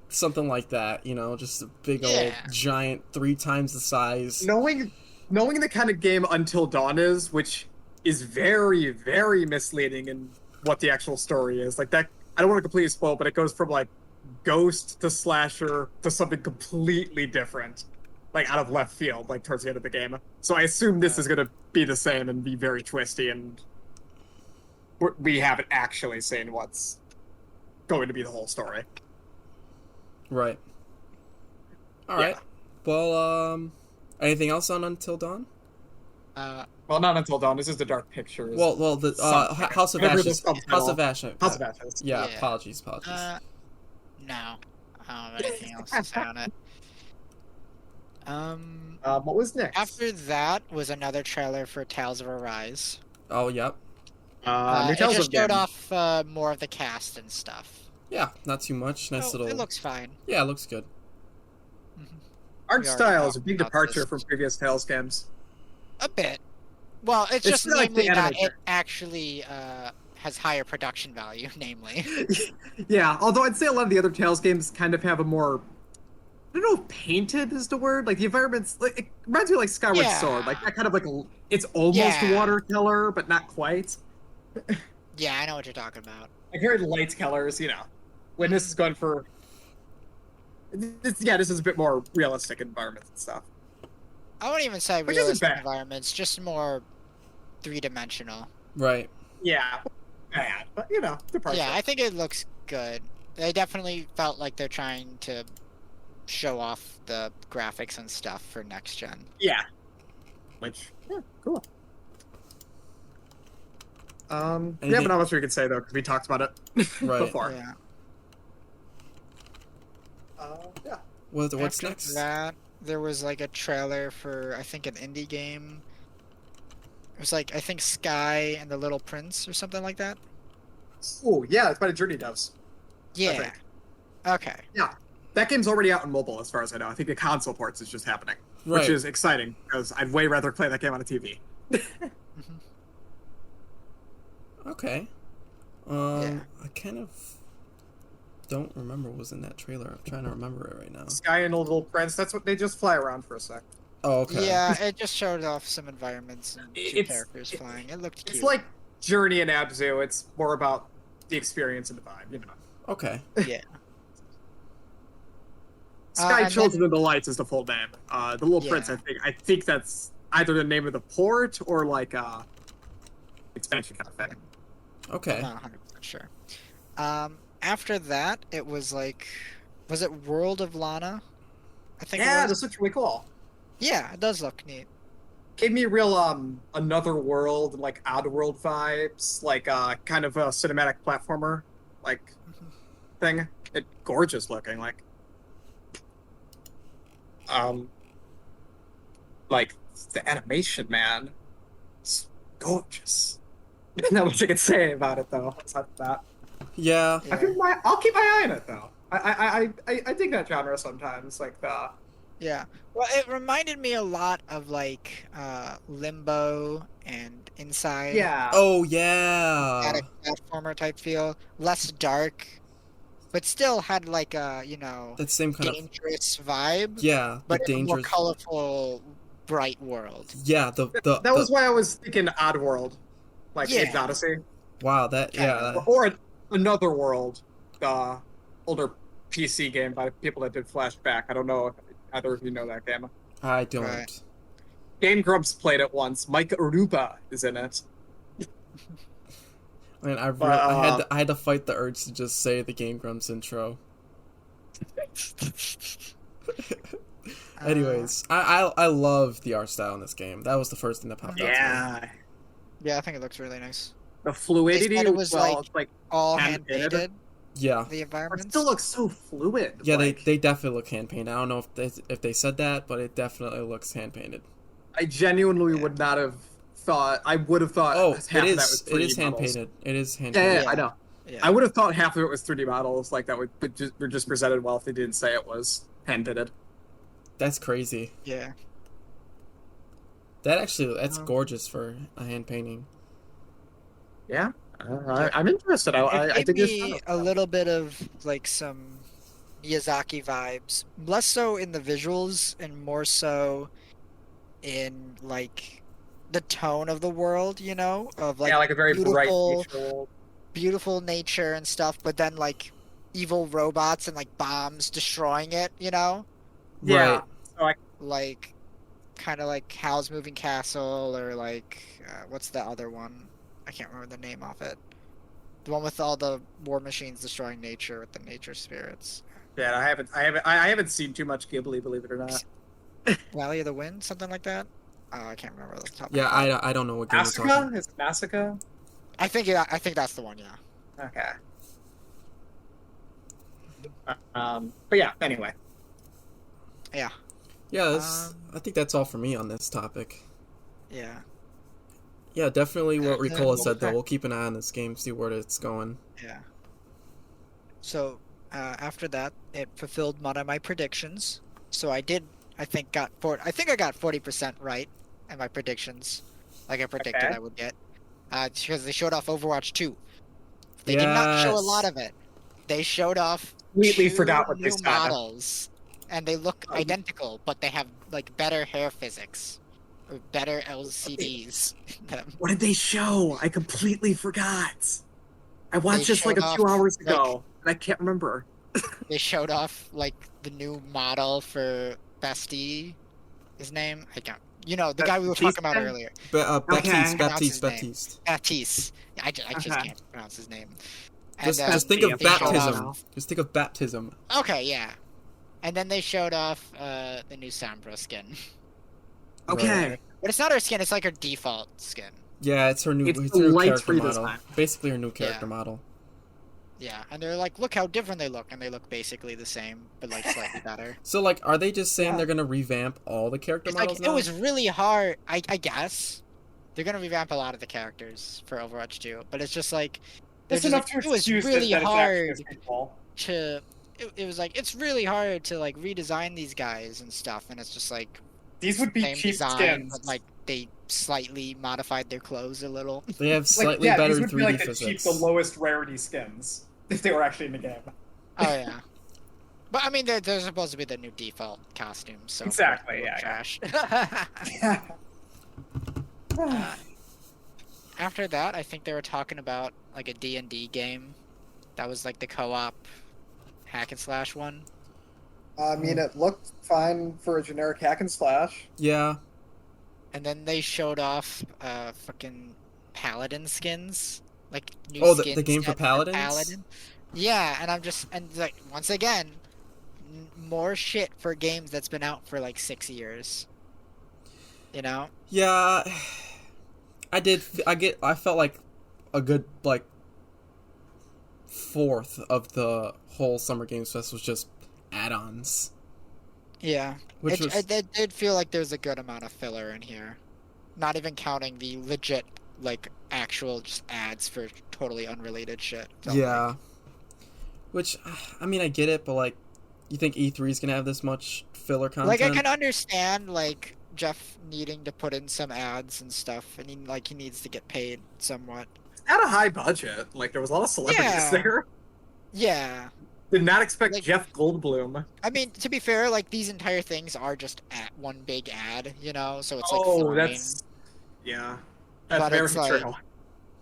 something like that. You know, just a big old Yeah. giant 3 times the size. Knowing the kind of game Until Dawn is, which is very, very misleading in what the actual story is. Like that, I don't want to completely spoil, but it goes from like ghost to slasher to something completely different, like out of left field, like towards the end of the game. So I assume this is going to be the same and be very twisty, and we haven't actually seen what's going to be the whole story. Right. All Yeah. right. Well, anything else on Until Dawn? Well, not Until Dawn. This is the Dark Pictures. Well, the Something. House of Whatever the Ashes. subtitle- House of Ashes. House of Ashes. Yeah, Yeah. apologies. No. I don't have anything else to say on it. What was next? After that was another trailer for Tales of Arise. Oh, yep. New It Tales just of showed Games. off more of the cast and stuff. Yeah, not too much. Nice So little. It looks fine. Yeah, it looks good. Art We already style is a talked big about departure this. from previous Tales games. A bit. Well, it's It's just like the namely that animator. it actually has higher production value, namely. Yeah, although I'd say a lot of the other Tales games kind of have a more, I don't know if painted is the word. Like the environments, like it reminds me of like Skyward Yeah. Sword, like that kind of like it's almost Yeah. watercolor, but not quite. Yeah, I know what you're talking about. Like very light colors, you know. When this is going for, this is a bit more realistic environments and stuff. I wouldn't even say Which isn't realistic bad. environments, just more three-dimensional. Right. Yeah, bad, but you know, departure. Yeah, I think it looks good. They definitely felt like they're trying to show off the graphics and stuff for next gen. Yeah. Which, yeah, cool. Yeah, Anything- but not much we could say though, because we talked about it Right. before. Yeah. Yeah. What's After next? that, there was like a trailer for I think an indie game. It was like I think Sky and the Little Prince or something like that. Oh, yeah, it's by the Journey devs. Yeah. think. Okay. That game's already out on mobile, as far as I know. I think the console ports is just happening, Right. which is exciting because I'd way rather play that game on a TV. Okay. Yeah. I kind of don't remember what was in that trailer. I'm trying to remember it right now. Sky and the Little Prince, that's what they just fly around for a sec. Oh, okay. Yeah, it just showed off some environments and two It's- characters flying. It looked cute. It's like Journey and Abzu. It's more about the experience and the vibe, you know. Okay. Yeah. Sky and Children then- of the Lights is the full name. The Little Yeah. Prince, I think that's either the name of the port or like expansion kind of thing. Okay. I'm not 100% sure. After that, it was like, was it World of Lana? I think Yeah, it was. this looks really cool. Yeah, it does look neat. Gave me real Another World, like Oddworld vibes, like kind of a cinematic platformer like thing. It gorgeous looking, like the animation, man. It's gorgeous. Not much I can say about it though. Aside from that, Yeah. I'll keep my eye on it though. I dig that genre sometimes, like the. Yeah. Well, it reminded me a lot of like Limbo and Inside. Yeah. Oh, yeah. Had a platformer type feel, less dark, but still had like a That same kind of. dangerous vibe. Yeah. but the in a more dangerous. colorful, bright world. Yeah. That was why I was thinking Oddworld, like Yeah. Abe's Odyssey. Wow. That. Yeah. Yeah. Or Another World, the older PC game by people that did Flashback. I don't know if either of you know that game. I don't. Right. Game Grumps played it once. Mike Aruba is in it. And I had to fight the urge to just say the Game Grumps intro. Anyways, I love the art style in this game. That was the first thing that popped out to me. Yeah, I think it looks really nice. The fluidity It was it's all hand-painted. hand-painted. Yeah. The It environments. still looks so fluid. Yeah, like, they definitely look hand painted. I don't know if they said that, but it definitely looks hand painted. I genuinely would not have thought. I would have thought. Oh, half it of that was is. It 3D is hand models. painted. It is hand Yeah, painted. I know. Yeah. I would have thought half of it was 3D models, like that were just presented well if they didn't say it was hand painted. That's crazy. Yeah. That's gorgeous for a hand painting. Yeah, I'm interested. I It think gave it's me a little bit of like some Miyazaki vibes, less so in the visuals and more so in like the tone of the world, you know, of like like a very bright beautiful, neutral. beautiful nature and stuff, but then like evil robots and like bombs destroying it, you know, Yeah. Right. So like kind of like Howl's Moving Castle or like what's the other one? I can't remember the name of it. The one with all the war machines destroying nature with the nature spirits. yeah, I haven't seen too much Ghibli, believe it or not. Valley of the Wind, something like that. I can't remember off the top. Yeah, of my head. I don't know what game you're talking. Massacre? Is it Massacre? I think that's the one. Yeah. Okay. But yeah, anyway. Yeah. Yeah, I think that's all for me on this topic. Yeah. Yeah, definitely what Okay. Ricola said though. We'll keep an eye on this game, see where it's going. Yeah. So after that, it fulfilled one of my predictions. So I think I got 40% right in my predictions, like I predicted Okay. I would get. Because they showed off Overwatch 2. They did not show a lot Yes. of it. They showed off Completely two forgot what they new said. models, and they look identical, but they have like better hair physics, or better LCDs in them. What did they show? I completely forgot. I watched They this like a showed few off, hours like- ago, and I can't remember. They showed off like the new model for Bestie. His name, I don't. You know, the guy we were talking about Batiste? earlier, Baptiste, Pronounce his name. Baptiste. Baptiste. I just Okay. can't pronounce his name. Just think of they showed baptism. off- Just think of baptism. Okay, yeah. And then they showed off the new Sombra skin. Okay. Right. But it's not her skin, it's like her default skin. Yeah, it's her new. It's It's the her lights character model. redesign. Basically, her new character model. Yeah, and they're like, look how different they look, and they look basically the same, but like slightly better. So, like, are they just saying Yeah. they're gonna revamp all the character It's models like, now? it was really hard, I guess. They're gonna revamp a lot of the characters for Overwatch 2, but it's just like, they're It's just enough like, to it was excuse really that it's hard actually people. to. It was like, it's really hard to like redesign these guys and stuff, and it's just like, These would be same cheap design, skins. but like they slightly modified their clothes a little. They have like, slightly yeah, better these would 3D be like physics. the lowest rarity skins if they were actually in the game. Oh yeah. But I mean, they're supposed to be the new default costumes, so Exactly, they look yeah, trash. Yeah. After that, I think they were talking about like a D&D game. That was like the co-op hack and slash one. I mean, it looked fine for a generic hack and slash. Yeah. And then they showed off fucking paladin skins, like new Oh, the skins game for yet paladins? Paladin. Yeah, and like once again, more shit for games that's been out for like 6 years. You know? Yeah. I felt like a good, like, fourth of the whole Summer Games Fest was just add-ons. Yeah. Which It did feel like there's a good amount of filler in here. Not even counting the legit, like, actual just ads for totally unrelated shit. Felt Yeah. like. Which, I mean, I get it, but, like, you think E3 is going to have this much filler content? Like, I can understand, like, Jeff needing to put in some ads and stuff, and he needs to get paid somewhat. At a high budget, like there was a lot of celebrities Yeah. there. Yeah. Did not expect Like- Jeff Goldblum. I mean, to be fair, like, these entire things are just at one big ad, you know? So it's, like, Oh, fine. that's yeah, that's But very it's like- true.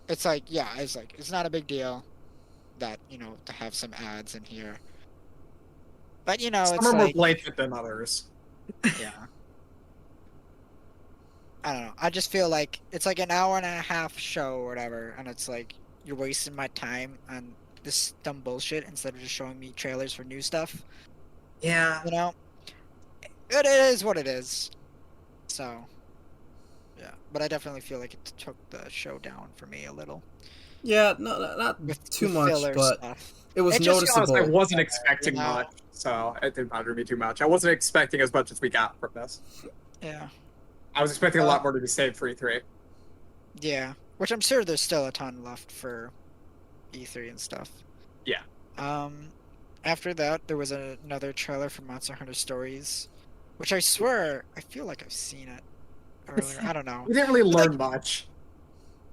It's like, yeah, it's not a big deal that, you know, to have some ads in here. But, you know, Some it's are more like, blatant than others. yeah. I don't know. I just feel like it's like an hour and a half show or whatever, and it's like you're wasting my time on this dumb bullshit instead of just showing me trailers for new stuff. Yeah. You know, it is what it is. So, yeah. But I definitely feel like it took the show down for me a little. Yeah, no, not too much, filler but stuff. it was And just to be honest, noticeable. I wasn't expecting You know? much, so it didn't bother me too much. I wasn't expecting as much as we got from this. Yeah. I was expecting a lot more to be saved for E3. Yeah. Which I'm sure there's still a ton left for E3 and stuff. Yeah. After that, there was another trailer for Monster Hunter Stories, which I swear, I feel like I've seen it earlier. I don't know. We didn't really learn much.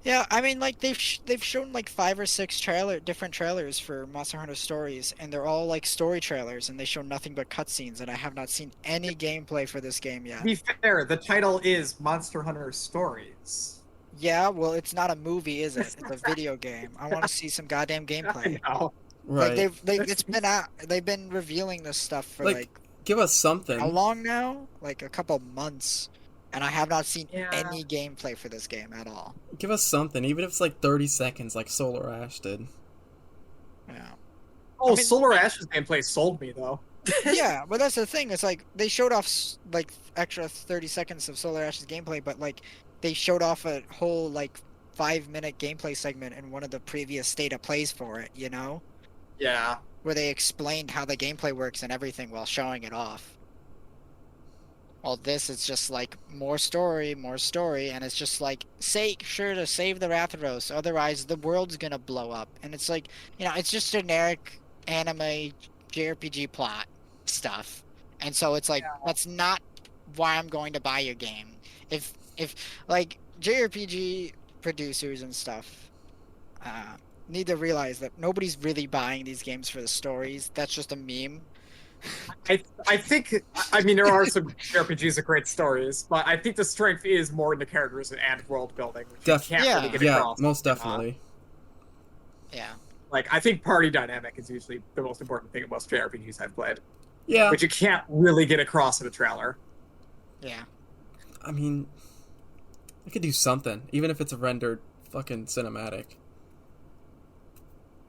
Yeah, I mean, like they've shown like 5 or 6 different trailers for Monster Hunter Stories, and they're all like story trailers, and they show nothing but cutscenes, and I have not seen any gameplay for this game yet. To be fair, the title is Monster Hunter Stories. Yeah, well, it's not a movie, is it? It's a video game. I want to see some goddamn gameplay. I know. Right. Like it's been out. They've been revealing this stuff for Like, give us something. how long now? Like a couple months, and I have not seen Yeah. any gameplay for this game at all. Give us something, even if it's like 30 seconds, like Solar Ash did. Yeah. Oh, I mean- Solar Ash's gameplay sold me though. Yeah, but that's the thing. It's like they showed off like extra 30 seconds of Solar Ash's gameplay, but like they showed off a whole like 5-minute gameplay segment in one of the previous state of plays for it. You know, Yeah. where they explained how the gameplay works and everything while showing it off. Well, this is just like more story, and it's just like sure to save the Rathalos, otherwise the world's gonna blow up. And it's like, you know, it's just generic anime JRPG plot stuff. And so it's like that's not why I'm going to buy your game. If like JRPG producers and stuff need to realize that nobody's really buying these games for the stories. That's just a meme. I think, I mean, there are some RPGs with great stories, but I think the strength is more in the characters and world building, which you can't really get Yeah, across. most definitely. Yeah. Like, I think party dynamic is usually the most important thing in most JRPGs I've played, Yeah, which you can't really get across in a trailer. Yeah. I mean, I could do something, even if it's a rendered fucking cinematic.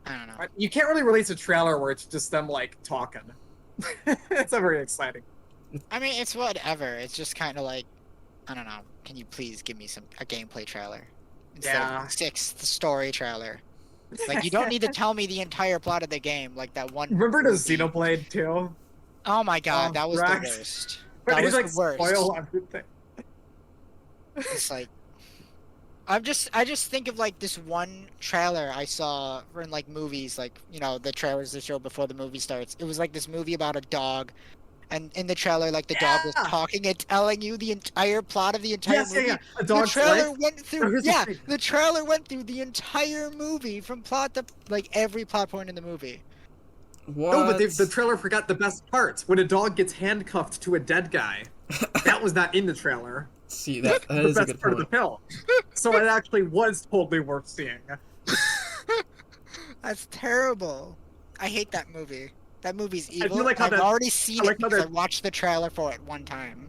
I don't know. You can't really release a trailer where it's just them, like, talking. It's not very exciting. I mean, it's whatever. It's just kind of like, I don't know. Can you please give me a gameplay trailer instead Yeah. of the story trailer? Like, you don't need to tell me the entire plot of the game, like that one. Remember the movie. Xenoblade 2? Oh my god, Oh, that was Rex. the worst. Where That they, was like, the worst. spoil everything. It's like, I just think of like this one trailer I saw in like movies, like, you know, the trailers they show before the movie starts. It was like this movie about a dog, and in the trailer, like the dog was Yeah. talking and telling you the entire plot of the entire Yes, movie. yeah. A The dog's trailer life? went through. Here's the Yeah, thing. the trailer went through the entire movie from plot to like every plot point in the movie. What? No, but the trailer forgot the best part. When a dog gets handcuffed to a dead guy. That was not in the trailer. See, that The is a best good part of the point. film. So it actually was totally worth seeing. That's terrible. I hate that movie. That movie's feel evil. like how I've that- already seen I like it how because I that- watched the trailer for it one time.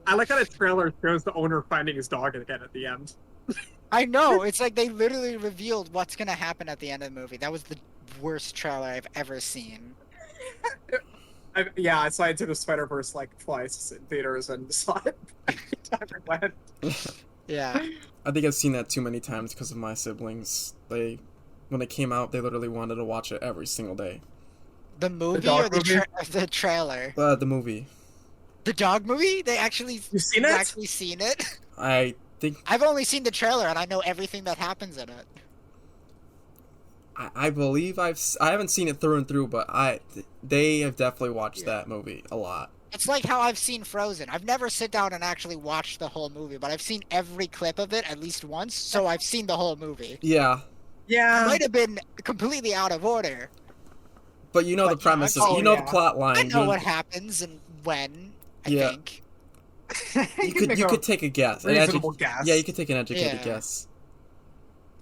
I like how the trailer shows the owner finding his dog again at the end. I know. It's like they literally revealed what's gonna happen at the end of the movie. That was the worst trailer I've ever seen. I saw Into the Spider-Verse like twice in theaters and saw it every time I went. Yeah. I think I've seen that too many times because of my siblings. When it came out, they literally wanted to watch it every single day. The movie dog or the movie? the trailer? The movie. The dog movie? They actually You've seen you've it? actually seen it? I think I've only seen the trailer and I know everything that happens in it. I believe I haven't seen it through and through, but they have definitely watched that movie a lot. It's like how I've seen Frozen. I've never sit down and actually watched the whole movie, but I've seen every clip of it at least once, so I've seen the whole movie. Yeah, Yeah. Might have been completely out of order. but you know But, the premise. oh, You know yeah. the plot line. I know you, what happens and when, I Yeah. think. you could take a guess. An reasonable guess. Yeah, you could take an educated Yeah. guess.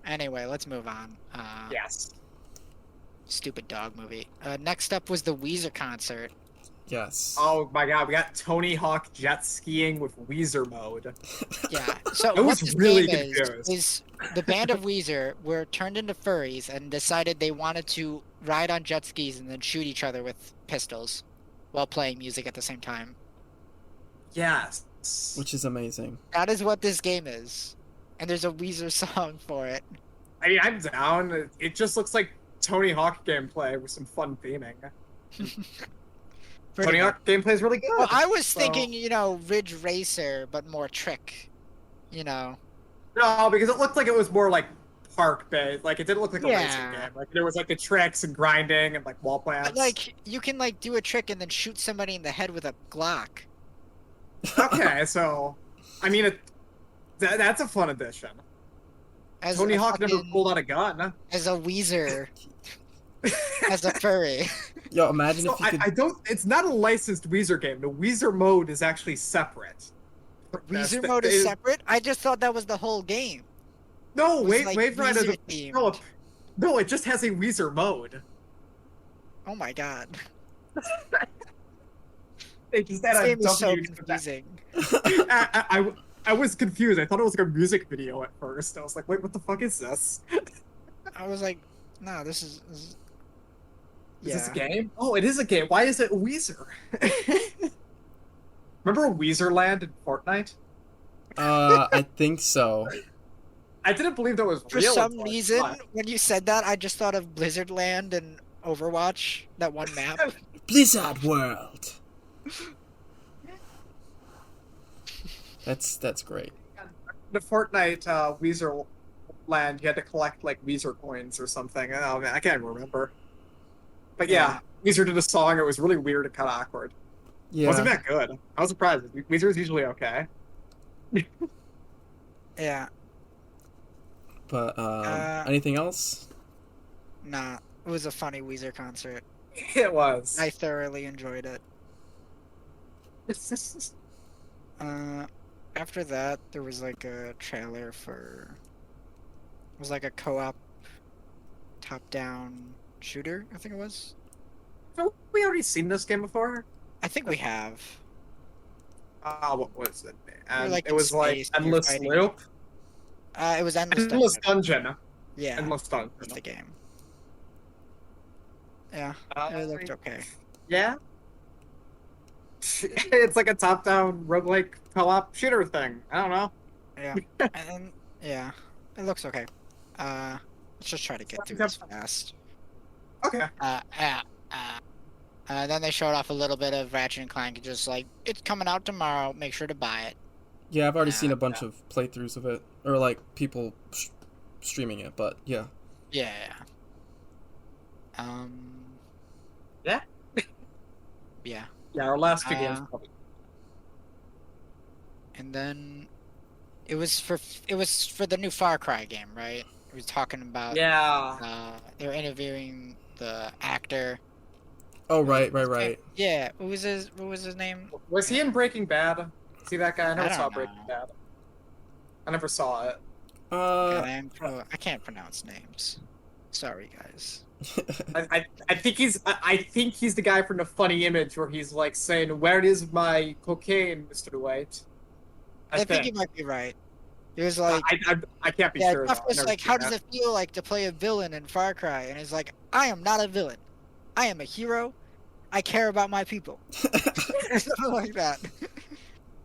Anyway, let's move on. Yes. Stupid dog movie. Next up was the Weezer concert. Yes. Oh my god, we got Tony Hawk jet skiing with Weezer mode. Yeah. So I what was this really game confused. is the band of Weezer were turned into furries and decided they wanted to ride on jet skis and then shoot each other with pistols while playing music at the same time. Yes. Which is amazing. That is what this game is. And there's a Weezer song for it. I mean, I'm down. It just looks like Tony Hawk gameplay with some fun theming. Tony Hawk gameplay is really good. Well, I was thinking, Ridge Racer, but more trick. No, because it looked like it was more like park-based. Like, it didn't look like a racing game. Like, there was, like, the tricks and grinding and, like, wall plants. But, like, you can, like, do a trick and then shoot somebody in the head with a Glock. Okay, so, I mean, that's a fun addition. Tony Hawk never pulled out a gun. As a Weezer. As a furry. Yo, imagine if you could... It's not a licensed Weezer game. The Weezer mode is actually separate. Weezer mode is separate? I just thought that was the whole game. No, Wave Rider. No, it just has a Weezer mode. Oh my god. They just This had game is so W confusing. I was confused. I thought it was like a music video at first. I was like, wait, what the fuck is this? I was like, no, this is... Is this a game? Oh, it is a game. Why is it Weezer? Remember Weezerland in Fortnite? I think so. I didn't believe that was For real. some reason, when you said that, I just thought of Blizzardland and Overwatch, that one map. Blizzard World. That's great. The Fortnite Weezerland, you had to collect like Weezer coins or something. Oh man, I can't remember. But yeah, Weezer did a song. It was really weird and kind of awkward. Yeah. It wasn't that good. I was surprised. Weezer is usually okay. Yeah. But anything else? Nah, it was a funny Weezer concert. It was. I thoroughly enjoyed it. After that, there was like a trailer for... It was like a co-op top-down shooter, I think it was. Have we already seen this game before? I think we have. What was it? And like it was like space and you're Endless fighting- Loop? It was Endless Dungeon. Yeah, Endless Dungeon. that's the game. Yeah, it looked okay. Yeah? It's like a top-down roguelike co-op shooter thing. I don't know. Yeah, and then, yeah, it looks okay. Let's just try to get through this fast. Okay. Then they showed off a little bit of Ratchet and Clank, just like, it's coming out tomorrow, make sure to buy it. Yeah, I've already seen a bunch of playthroughs of it, or like people streaming it, but yeah. Yeah. Yeah? Yeah. Yeah, our last two games probably. And then it was for the new Far Cry game, right? It was talking about they were interviewing the actor. Oh right. Yeah, what was his name? Was he in Breaking Bad? See that guy? I never I saw don't Breaking know. Bad. I never saw it. I can't pronounce names. Sorry, guys. I think he's the guy from the Funny Image where he's like saying, "Where is my cocaine, Mr. White?" I think you might be right. He was like, I can't be sure. Jeff was like, "How does it feel like to play a villain in Far Cry?" And he's like, "I am not a villain. I am a hero. I care about my people." Something like that.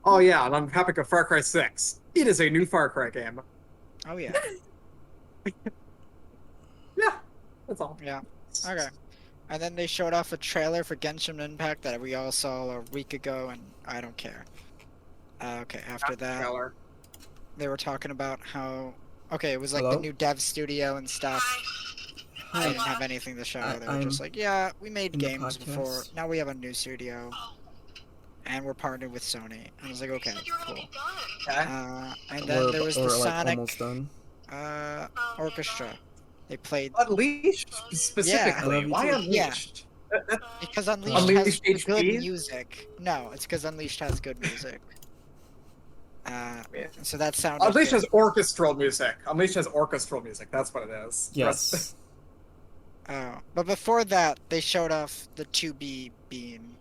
Oh yeah, and on the topic of Far Cry 6, it is a new Far Cry game. Oh yeah. Yeah, that's all. Yeah. Okay. And then they showed off a trailer for Genshin Impact that we all saw a week ago, and I don't care. Okay, after that, Trailer. they were talking about how... Okay, it was like the new dev studio and stuff. They didn't have anything to show. They were just like, yeah, we made games before. Now we have a new studio. And we're partnered with Sony. And I was like, okay, cool. And then there was the Sonic Orchestra. They played... Unleashed, specifically. Yeah. Why Unleashed? Yeah. Because Unleashed has good music. No, it's because Unleashed has good music. So that sounded Unleashed good. has orchestral music. Unleashed has orchestral music. That's what it is. Yes. Oh, but before that, they showed off the 2B beam.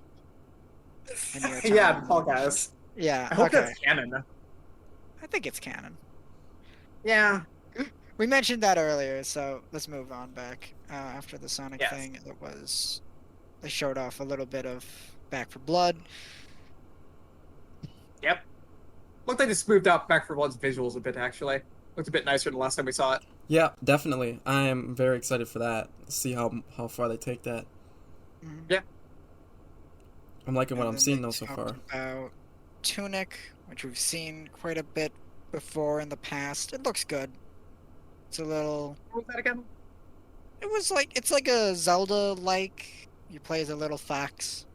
Yeah, Fall Guys. Yeah. I hope that's canon. I think it's canon. Yeah. We mentioned that earlier, so let's move on back. After the Sonic Yes. thing, they showed off a little bit of Back for Blood. Yep. Looked like they smoothed out Back 4 Blood's visuals a bit, actually. Looked a bit nicer than the last time we saw it. Yeah, definitely. I am very excited for that. See how far they take that. Mhm. Yeah. I'm liking what And I'm then seeing they though so far. talked about Tunic, which we've seen quite a bit before in the past. It looks good. It's a little. What was that again? It's like a Zelda-like. You play as a little fox.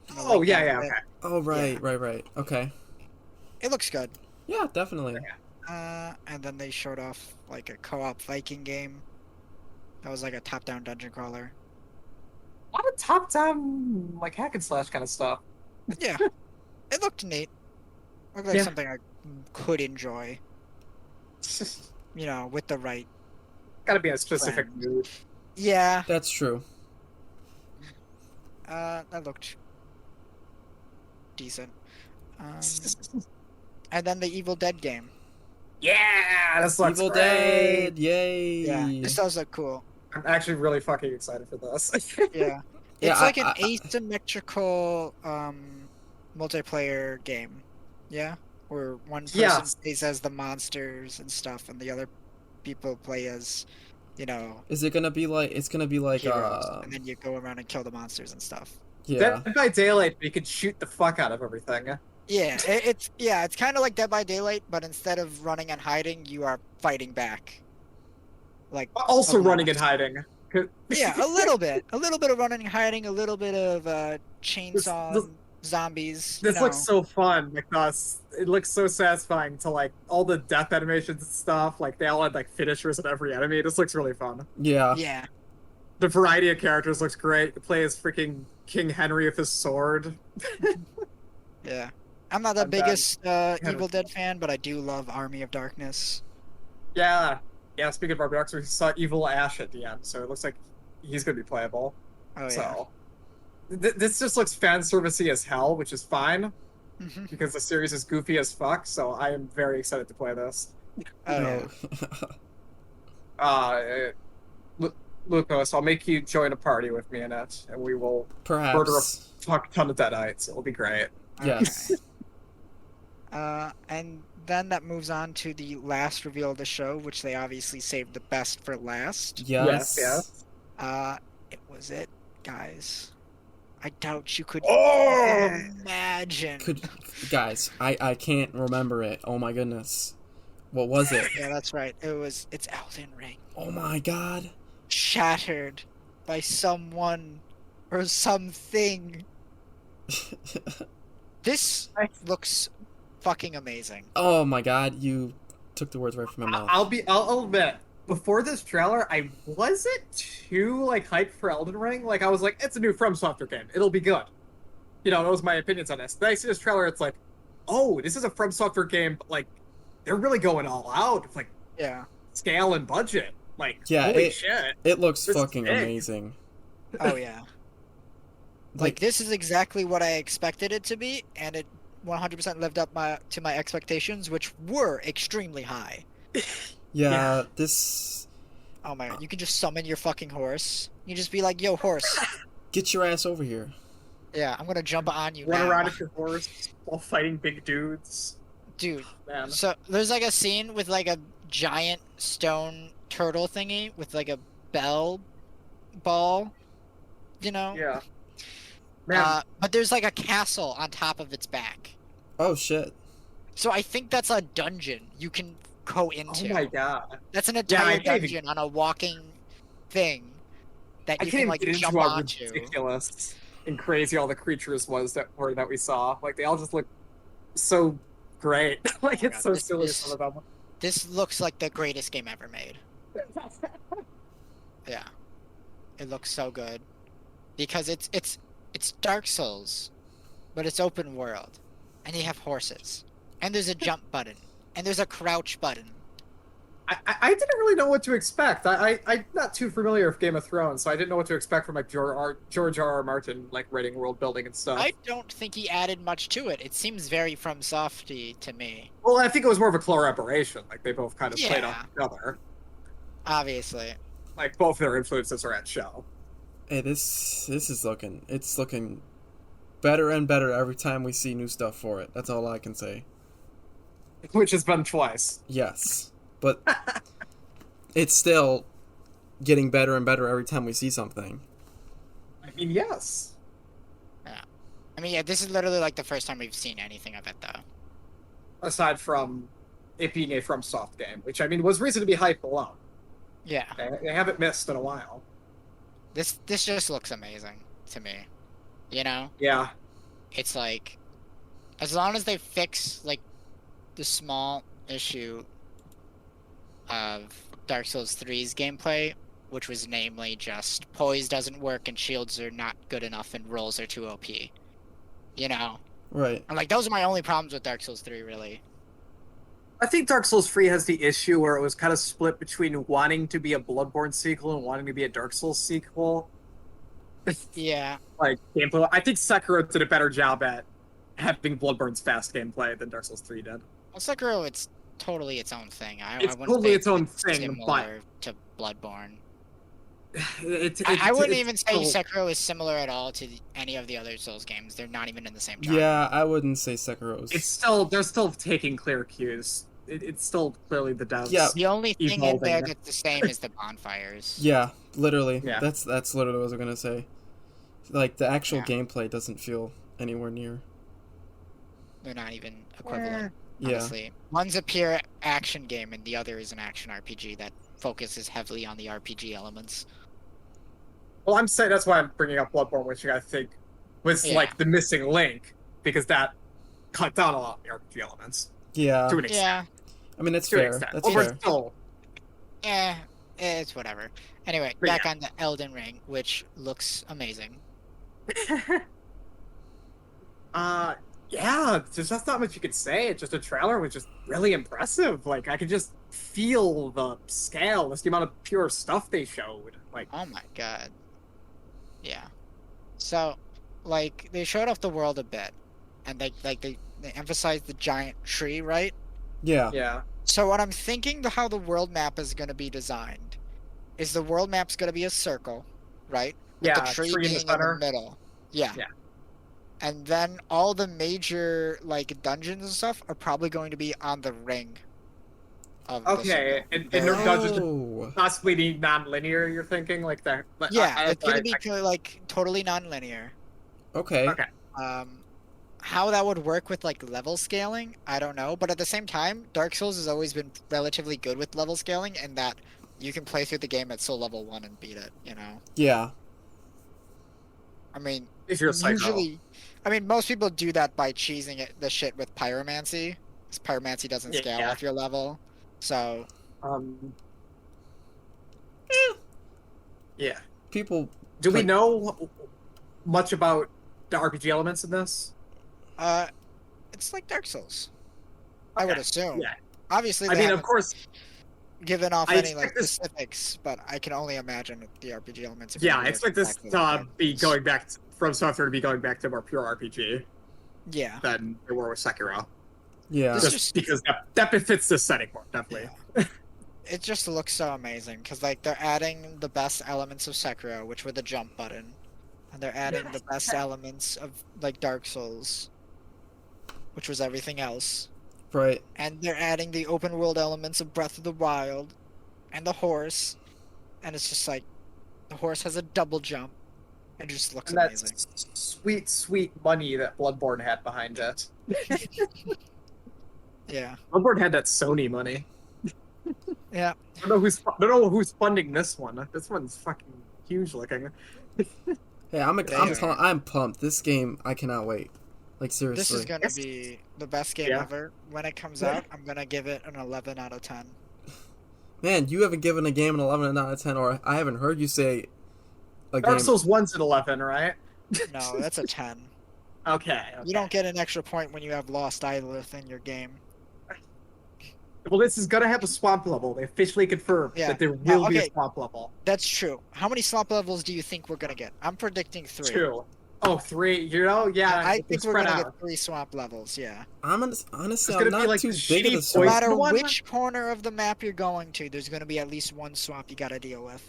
in the Oh, Link yeah, outfit. okay. Oh right. Okay. It looks good. Yeah, definitely. And then they showed off like a co-op Viking game. That was like a top-down dungeon crawler. A lot of top-down, like, hack and slash kind of stuff. Yeah, it looked neat. Looked like Yeah. something I could enjoy. You know, with the right. Gotta be in a specific Friends. mood. Yeah. That's true. That looked decent. And then the Evil Dead game. Yeah, this looks Evil great. Dead, yay! Yeah, this does look cool. I'm actually really fucking excited for this. Yeah. Yeah, It's like an I- asymmetrical multiplayer game. Yeah? Where one person Yeah. plays as the monsters and stuff and the other people play as, you know, Is it gonna be like? It's gonna be like heroes. And then you go around and kill the monsters and stuff. yeah. Dead by Daylight, you can shoot the fuck out of everything. Yeah, it's kind of like Dead by Daylight, but instead of running and hiding, you are fighting back. Like Also a lot. running and hiding. Yeah, a little bit of running and hiding, a little bit of chainsaw This- zombies. This you looks know. so fun because it looks so satisfying to like all the death animations and stuff. Like they all had like finishers in every enemy. This looks really fun. Yeah. Yeah, The variety of characters looks great. You play as freaking King Henry with his sword. yeah. I'm not the I'm bad. biggest Yeah. Evil Dead fan, but I do love Army of Darkness. Yeah. Yeah, speaking of Barbie Ducks, we saw Evil Ash at the end, so it looks like he's gonna be playable. Oh yeah. So this just looks fan servicey as hell, which is fine Mhm. because the series is goofy as fuck. So I am very excited to play this. Oh No. Lucas, I'll make you join a party with me in it, and we will Perhaps. talk a ton of Deadites. It'll be great. yeah. Yes. And then that moves on to the last reveal of the show, which they obviously saved the best for last. Yes. Yes. It was it, guys. I doubt you could Oh! imagine. Guys, I can't remember it. Oh my goodness. What was it? Yeah, that's right. It's Elden Ring. Oh my god. Shattered by someone or something. This looks fucking amazing. Oh my god, you took the words right from my mouth. I'll admit, before this trailer, I wasn't too like hyped for Elden Ring. Like I was like, it's a new From Software game. It'll be good. You know, that was my opinions on this. Then I see this trailer, it's like, oh, this is a From Software game, but like they're really going all out with like Yeah. scale and budget. Like, Yeah, holy it- shit. It looks This is fucking big. amazing. Oh yeah. Like this is exactly what I expected it to be, and it 100% lived up to my expectations, which were extremely high. Yeah, this. Oh my god, you can just summon your fucking horse. You just be like, yo, horse. Get your ass over here. Yeah, I'm gonna jump on you Run now. around with your horse while fighting big dudes. Dude, Man. so there's like a scene with like a giant stone turtle thingy with like a bell ball, you know? Yeah. Man, But there's like a castle on top of its back. Oh shit. So I think that's a dungeon you can go into. oh my god. That's an I entire can't even- dungeon on a walking thing that I you can't can even like get into jump how onto. ridiculous and crazy all the creatures that we saw. Like they all just look so great. like Oh my it's God, so this silly is- some of them. This looks like the greatest game ever made. Yeah, it looks so good because it's Dark Souls, but it's open world, and you have horses, and there's a jump button, and there's a crouch button. I didn't really know what to expect. I'm not too familiar with Game of Thrones, so I didn't know what to expect from like George R.R. Martin, like writing world building and stuff. I don't think he added much to it. It seems very From Softy to me. Well, I think it was more of a collaboration. Like they both kind of played Yeah. off each other. Obviously. Like both their influences are at show. Hey, this is looking better and better every time we see new stuff for it. That's all I can say. Which has been twice. Yes, but it's still getting better and better every time we see something. I mean, yes. Yeah. I mean, yeah, this is literally like the first time we've seen anything of it, though. Aside from it being a FromSoft game, which I mean was reason to be hyped alone. Yeah. They haven't missed in a while. This just looks amazing to me. You know? Yeah. It's like, as long as they fix like the small issue of Dark Souls 3's gameplay, which was namely just poise doesn't work and shields are not good enough and rolls are too OP. You know? Right. And like those are my only problems with Dark Souls 3, really. I think Dark Souls 3 has the issue where it was kind of split between wanting to be a Bloodborne sequel and wanting to be a Dark Souls sequel. Yeah. Like gameplay. I think Sekiro did a better job at having Bloodborne's fast gameplay than Dark Souls 3 did. Well, Sekiro, it's totally its own thing. It's I wouldn't totally say its own it's thing, similar to Bloodborne. I I wouldn't even say Sekiro is similar at all to any of the other Souls games. They're not even in the same genre. Yeah, I wouldn't say Sekiro's. They're still taking clear cues. It's still clearly the devs. Yeah. The only thing in evolving there it. that's the same is the bonfires. Yeah, literally. Yeah. That's literally what I was gonna say. Like the actual Yeah. gameplay doesn't feel anywhere near. They're not even equivalent. Yeah. Honestly. One's a pure action game and the other is an action RPG that focuses heavily on the RPG elements. Well, I'm saying that's why I'm bringing up Bloodborne, which I think was Yeah. like the missing link, because that cut down a lot of the RPG elements Yeah. to an extent. Yeah. I mean, that's To an fair. extent. That's Well, we're fair. still It's whatever. Anyway, But back yeah. on the Elden Ring, which looks amazing. Yeah, that's not much you could say. It's just a trailer was just really impressive. Like I could just feel the scale, just the amount of pure stuff they showed. Like Oh my god. Yeah. So, like, they showed off the world a bit, and they emphasized the giant tree, right? Yeah. yeah. So what I'm thinking how the world map is going to be designed is the world map's going to be a circle, right? With Yeah, the tree tree in the being in center. the middle. Yeah. Yeah. And then all the major like dungeons and stuff are probably going to be on the ring. Of the Okay, circle. and Very- no dungeons Oh. possibly be non-linear. You're thinking like that? But Yeah, it's going to be like totally non-linear. Okay. Okay. How that would work with like level scaling, I don't know. But at the same time, Dark Souls has always been relatively good with level scaling, in that you can play through the game at soul level 1 and beat it. You know, Yeah. I mean, If you're a psycho. usually, I mean, most people do that by cheesing the shit with pyromancy. Because pyromancy doesn't scale Yeah. off your level, so Yeah. People. Do we Like- know much about the RPG elements in this? it's like Dark Souls. I would Okay, assume. yeah. Obviously, I they mean, haven't of course. given off I any like expect this- specifics, but I can only imagine that the RPG elements. Are Yeah, gonna I work expect this exactly to like be that. going back from software to be going back to more pure RPG Yeah, than they were with Sekiro. Yeah. This Just just- because that befits this setting more, definitely. it just looks so amazing because like they're adding the best elements of Sekiro, which were the jump button, and they're adding the best elements of like Dark Souls, which was everything else. Right. And they're adding the open world elements of Breath of the Wild and the horse, and it's just like the horse has a double jump. It just looks And amazing. that's sweet, sweet money that Bloodborne had behind it. Yeah, Bloodborne had that Sony money. yeah. I don't know who's funding this one. This one's fucking huge looking. Hey, I'm Damn. pumped. This game, I cannot wait. Like seriously. This is gonna Yes. be the best game Yeah. ever. When it comes Yeah. out, I'm gonna give it an 11 out of 10. Man, you haven't given a game an 11 out of 10, or I haven't heard you say a Dark game. Souls 1's at 11, right? No, that's a 10. Okay. You don't get an extra point when you have Lost Islet in your game. Well, this is gonna have a swamp level. They officially confirmed Yeah. that there Now, will be okay. a swamp level. That's true. How many slop levels do you think we're gonna get? I'm predicting 3. 2. Oh, 3. You know, yeah. I they're think we're spread gonna out. get 3 swamp levels. Yeah. Honestly, It's I'm gonna be not like too the big of shitty a No swamp. poison matter one? which corner of the map you're going to, there's gonna be at least one swamp you gotta deal with.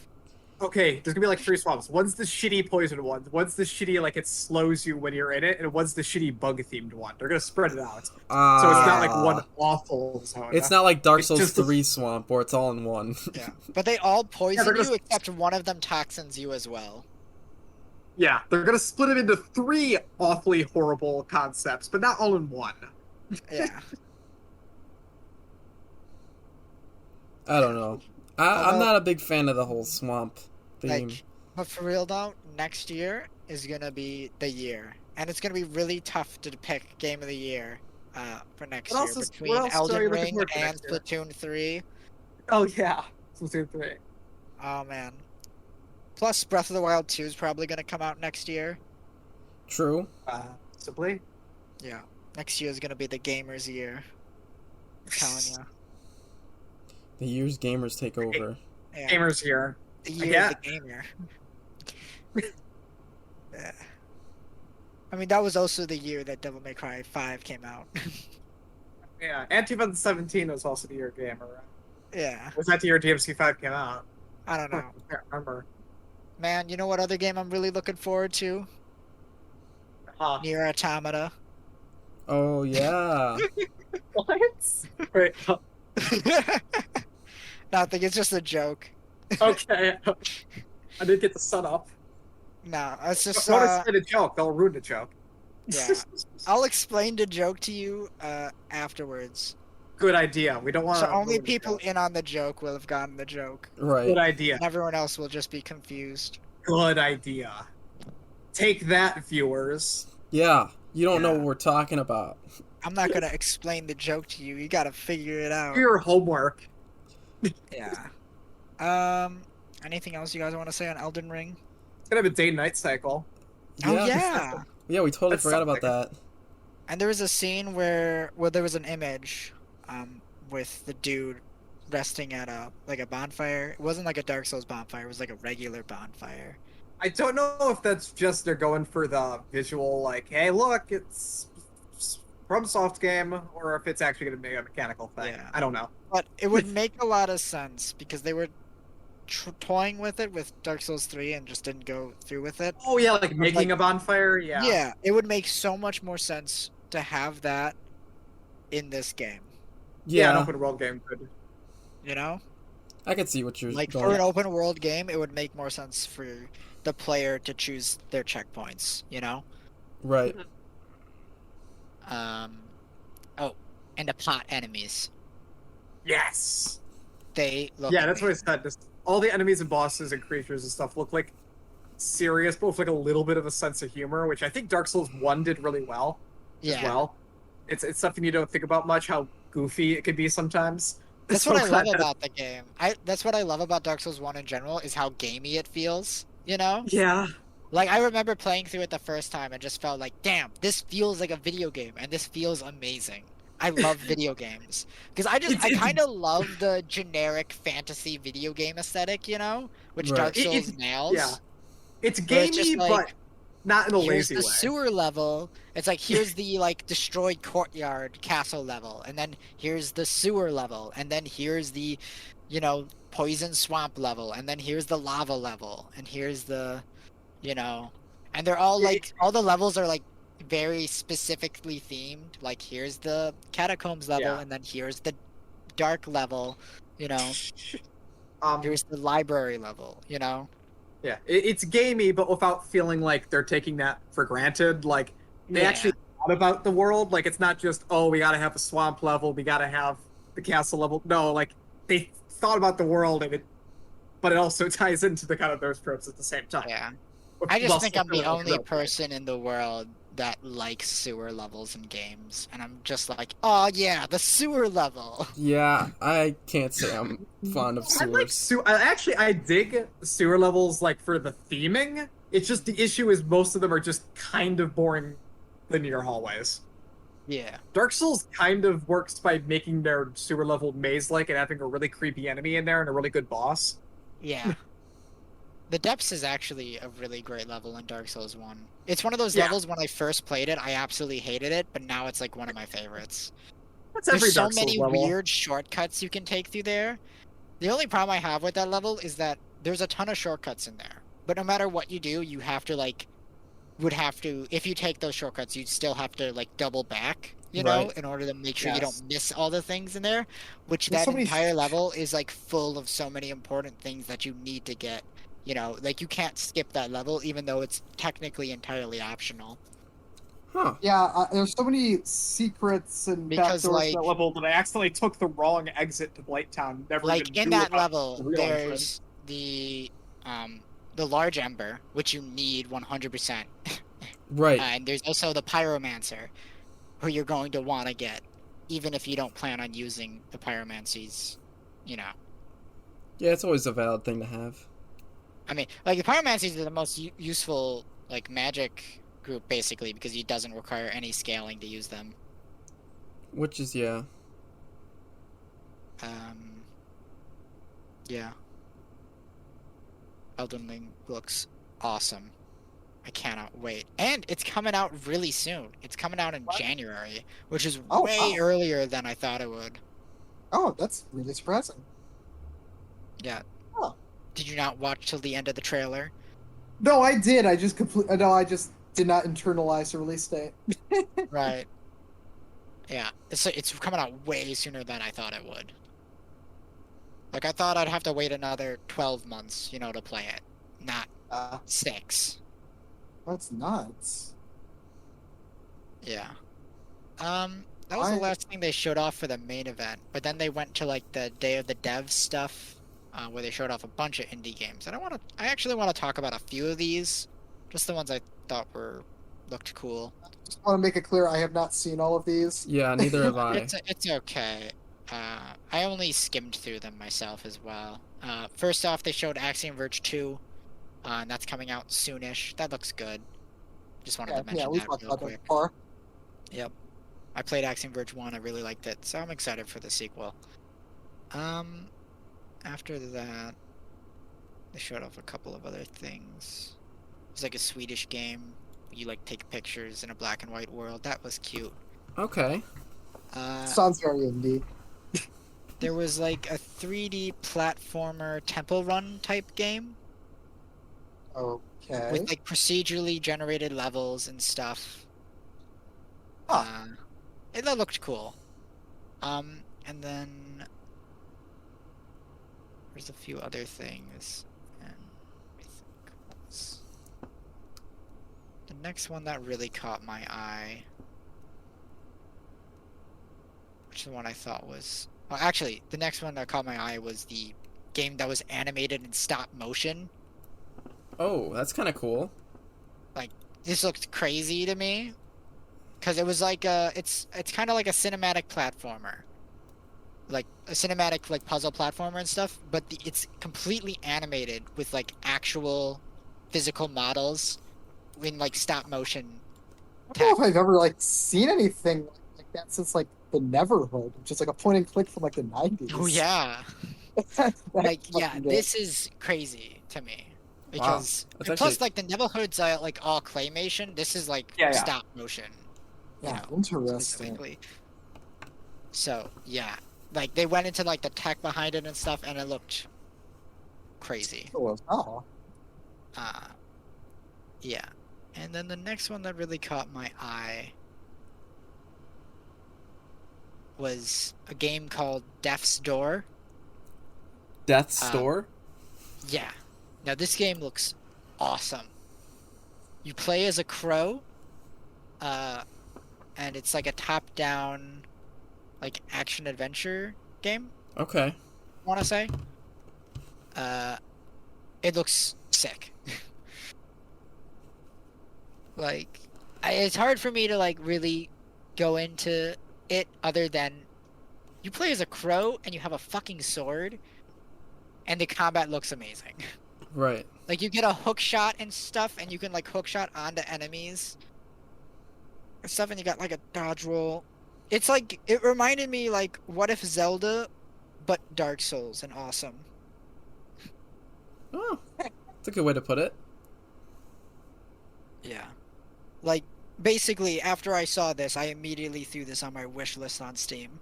Okay, there's gonna be like 3 swamps. One's the shitty poison one. One's the shitty like it slows you when you're in it, and one's the shitty bug themed one. They're gonna spread it out, so it's not like one awful zone. It's not like Dark It's Souls just 3 swamp where it's all in one. Yeah. But they all poison they're gonna- you except one of them toxins you as well. Yeah, they're gonna split it into 3 awfully horrible concepts, but not all in one. Yeah. I don't know. I'm not a big fan of the whole swamp theme. Like, but for real though, next year is gonna be the year, and it's gonna be really tough to pick game of the year for next What year else is- between what else are Elden you looking Ring forward to and next year? Splatoon 3. Oh yeah, Splatoon 3. Oh man. Plus, Breath of the Wild 2 is probably gonna come out next year. True. Simply. Yeah. Next year is gonna be the gamers' year. I'm telling you. The years gamers take over. Yeah. Gamers here. The year Yeah. of the gamer. Yeah. I mean, that was also the year that Devil May Cry 5 came out. Yeah, and 2017 was also the year of gamer. Right? Yeah. Was that the year DMC5 came out? I don't I know. can't remember. Man, you know what other game I'm really looking forward to? Nier Automata. Oh yeah. What? Wait. Nothing, it's just a joke. Okay. I didn't get the sun up. No, it's just Don't explain a joke. They'll ruin the joke. yeah. I'll explain the joke to you afterwards. Good idea. We don't want So to. only people in on the joke will have gotten the joke. Right. Good idea. And everyone else will just be confused. Good idea. Take that, viewers. Yeah. You don't know Yeah. what we're talking about. I'm not gonna explain the joke to you. You gotta figure it out. Do your homework. Yeah. Anything else you guys want to say on Elden Ring? It's gonna have a day-night cycle. Oh yeah. Yeah, we totally That's forgot about something. that. And there was a scene where there was an image, with the dude resting at a bonfire. It wasn't like a Dark Souls bonfire. It was like a regular bonfire. I don't know if that's just they're going for the visual, like, hey, look, it's from soft game, or if it's actually going to be a mechanical thing. Yeah. I don't know. But it would make a lot of sense because they were toying with it with Dark Souls 3 and just didn't go through with it. Oh yeah, like making a bonfire. Yeah. Yeah, it would make so much more sense to have that in this game. Yeah, an Yeah, open world game could. You know? I can see what you're Like going. for an open world game, it would make more sense for the player to choose their checkpoints, you know? Right. Oh, and the pot enemies. Yes. They look Yeah, that's what I amazing. said. Just all the enemies and bosses and creatures and stuff look like serious, but with like a little bit of a sense of humor, which I think Dark Souls 1 did really well. Yeah. As well. It's something you don't think about much, how goofy it could be sometimes. That's So what I glad love that- about the game. That's what I love about Dark Souls 1 in general is how gamey it feels, you know? Yeah. Like I remember playing through it the first time and just felt like, damn, this feels like a video game and this feels amazing. I love video games because I It's- kind of love the generic fantasy video game aesthetic, you know, which Right. Dark Souls It's- nails. Yeah. It's But it's just gamey, like, but not in a Here's lazy the way. sewer level. It's like here's the like destroyed courtyard castle level, and then here's the sewer level, and then here's the, you know, poison swamp level, and then here's the lava level, and here's the, you know, and they're all like all the levels are like very specifically themed. Like here's the catacombs level, Yeah. and then here's the dark level, you know, Um, here's the library level, you know. yeah, it's gamey, but without feeling like they're taking that for granted. Like they Yeah. actually thought about the world. Like it's not just we gotta have a swamp level, we gotta have the castle level. No, like they thought about the world, and but it also ties into the kind of those tropes at the same time. Yeah. With I just muscle think I'm the thrillers, only real. person in the world that likes sewer levels in games, and I'm just like, oh yeah, the sewer level. Yeah, I can't say I'm fond of I like sewers. I dig sewer levels like for the theming. It's just the issue is most of them are just kind of boring linear hallways. Yeah, Dark Souls kind of works by making their sewer level maze like and having a really creepy enemy in there and a really good boss. yeah. The Depths is actually a really great level in Dark Souls 1. It's one of those Yeah. levels when I first played it, I absolutely hated it, but now it's like one of my favorites. That's every There's so Dark Souls many level. weird shortcuts you can take through there. The only problem I have with that level is that there's a ton of shortcuts in there. But no matter what you do, you have to if you take those shortcuts, you'd still have to like double back, Right. in order to make sure you Yes. don't miss all the things in there, which There's that so many entire level is like full of so many important things that you need to get. Like you can't skip that level even though it's technically entirely optional. Huh. Yeah, there's so many secrets and Because, backdoors to that like- level that I accidentally took the wrong exit to Blighttown. Never Like even in knew that about level, the real entrance. there's the large ember, which you need 100%. Right. And there's also the pyromancer, who you're going to want to get, even if you don't plan on using the pyromancies, Yeah, it's always a valid thing to have. I mean, like, the pyromancies are the most useful, like, magic group, basically, because it doesn't require any scaling to use them. Which is, yeah. Yeah. Elden Ring looks awesome. I cannot wait. And it's coming out really soon. It's coming out in January, which is way earlier than I thought it would. Oh, that's really surprising. Yeah. Oh. Did you not watch till the end of the trailer? No, I did. I just I just did not internalize the release date. Right. Yeah. It's coming out way sooner than I thought it would. Like, I thought I'd have to wait another 12 months, to play it. Not 6. That's nuts. Yeah. That was the last thing they showed off for the main event. But then they went to, like, the Day of the Dev stuff, where they showed off a bunch of indie games. And I actually want to talk about a few of these. Just the ones I thought looked cool. Just want to make it clear, I have not seen all of these. Yeah, neither have I. It's okay. I only skimmed through them myself as well. First off, they showed Axiom Verge 2, and that's coming out soonish. That looks good. Just wanted to mention we that talked real about that quick. before. Yep. I played Axiom Verge 1, I really liked it, so I'm excited for the sequel. After that, they showed off a couple of other things. It's like a Swedish game. You, like, take pictures in a black and white world. That was cute. Okay. Sounds very indie. There was, like, a 3D platformer temple run type game. Okay. With, like, procedurally generated levels and stuff. That looked cool. And then there's a few other things. And I think the next one that really caught my eye, which is the one I thought was... Oh, actually, the next one that caught my eye was the game that was animated in stop motion. Oh, that's kind of cool. Like, this looked crazy to me. Because it was like it's kind of like a cinematic platformer. Like, a cinematic, like, puzzle platformer and stuff. But it's completely animated with, like, actual physical models in, like, stop motion. I don't know if I've ever, like, seen anything like that since, like, the Neverhood, which is like a point and click from, like, the 90s. Oh, yeah. Like, yeah, this is crazy to me. Because, Wow. and plus, like, the Neverhood's, like, all claymation. This is, like, stop motion. Yeah, interesting. Specifically. So, yeah. Like, they went into, like, the tech behind it and stuff, and it looked crazy. Oh. Yeah. And then the next one that really caught my eye was a game called Death's Door. Death's Door? Yeah. Now, this game looks awesome. You play as a crow, and it's like a top-down, like, action-adventure game. Okay. I want to say. It looks sick. Like, it's hard for me to, like, really go into it other than you play as a crow and you have a fucking sword, and the combat looks amazing. Right. Like, you get a hook shot and stuff, and you can, like, hook shot onto enemies and stuff, and you got, like, a dodge roll. It's like, it reminded me, like, what if Zelda, but Dark Souls and awesome. Oh. It's a good way to put it. Yeah. Like, basically, after I saw this, I immediately threw this on my wish list on Steam.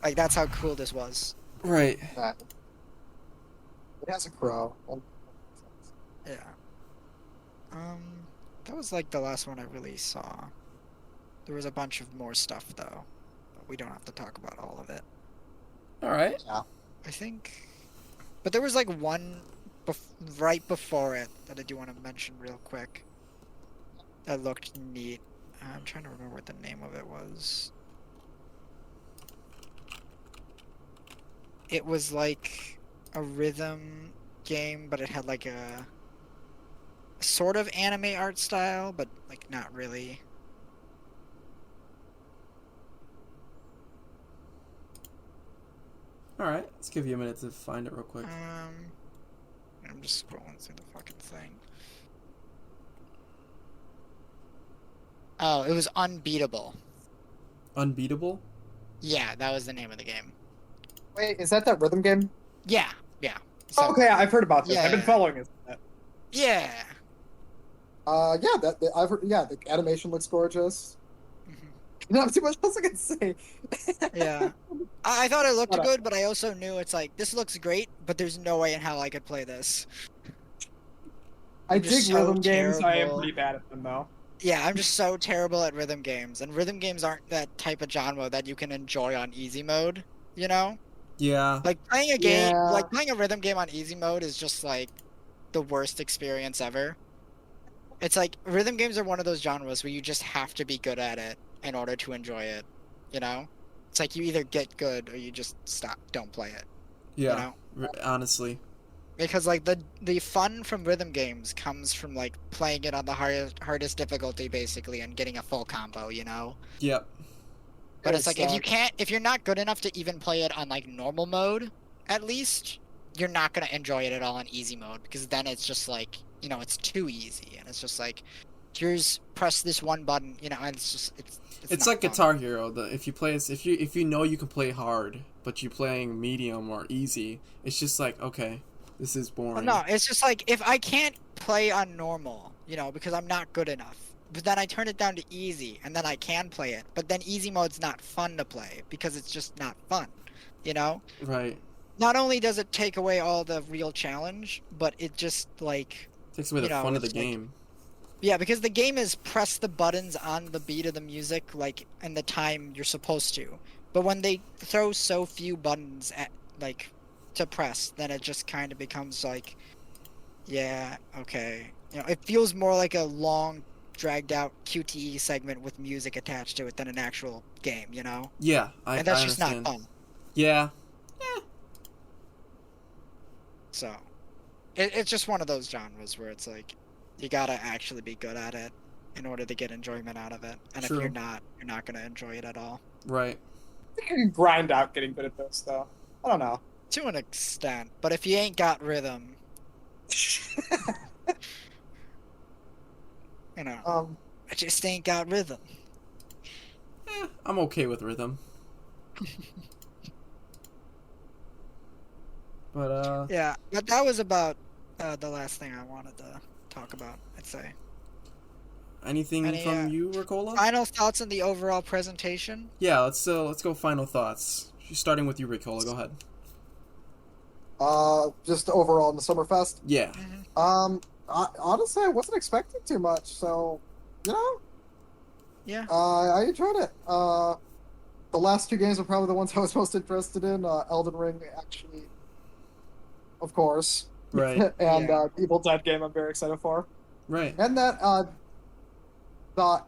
Like, that's how cool this was. Right. It has a crow. Yeah. That was like the last one I really saw. There was a bunch of more stuff though, but we don't have to talk about all of it. All right. Yeah. I think, but there was like one right before it that I do want to mention real quick. That looked neat. I'm trying to remember what the name of it was. It was like a rhythm game, but it had like a sort of anime art style, but like not really. All right. Let's give you a minute to find it real quick. I'm just scrolling through the fucking thing. Oh, it was Unbeatable. Unbeatable? Yeah, that was the name of the game. Wait, is that rhythm game? Yeah. So, Okay, I've heard about this. Yeah. I've been following it. Yeah. I've heard. Yeah, the animation looks gorgeous. Mhm. Not too much else I can say. Yeah. I thought it looked Shut up. good, but I also knew it's like, this looks great, but there's no way in hell I could play this. I I'm just dig so rhythm games. I am terrible. pretty bad at them though. Yeah, I'm just so terrible at rhythm games, and rhythm games aren't that type of genre that you can enjoy on easy mode, you know? Yeah. Like playing a game, Yeah. like playing a rhythm game on easy mode is just like the worst experience ever. It's like rhythm games are one of those genres where you just have to be good at it in order to enjoy it, you know? It's like you either get good or you just don't play it, Yeah. you know? Honestly. Because like the fun from rhythm games comes from like playing it on the hardest difficulty basically and getting a full combo, you know? Yep. But it's like if you're not good enough to even play it on like normal mode, at least, you're not gonna enjoy it at all on easy mode because then it's just like, you know, it's too easy and it's just like, here's press this one button, you know, and it's just It's not like fun. Guitar Hero. If you know you can play hard, but you're playing medium or easy, it's just like, okay, this is boring. No, it's just like if I can't play on normal, you know, because I'm not good enough. But then I turn it down to easy, and then I can play it. But then easy mode's not fun to play because it's just not fun, you know? Right. Not only does it take away all the real challenge, but it just like Takes away the fun of the game. Yeah, because the game is press the buttons on the beat of the music, like in the time you're supposed to. But when they throw so few buttons at like to press, then it just kind of becomes like, yeah, okay. You know, it feels more like a long, dragged out QTE segment with music attached to it than an actual game, you know? Yeah, And that's I just understand. not fun. Yeah. So, it's just one of those genres where it's like, you gotta actually be good at it in order to get enjoyment out of it. And True. if you're not gonna enjoy it at all. Right. I think you can grind out getting good at this though. I don't know. To an extent. But if you ain't got rhythm, you know, I just ain't got rhythm. I'm okay with rhythm. But Yeah, but that was about the last thing I wanted to talk about, I'd say. anything from you, Ricola? Final thoughts on the overall presentation? Yeah, let's go final thoughts. Starting with you, Ricola. Go ahead. Just overall in the Summerfest. Yeah. Honestly, I wasn't expecting too much, so you know. Yeah. I enjoyed it. The last two games are probably the ones I was most interested in. Elden Ring, actually, of course. Right. And Yeah. Evil Dead game, I'm very excited for. Right. And that the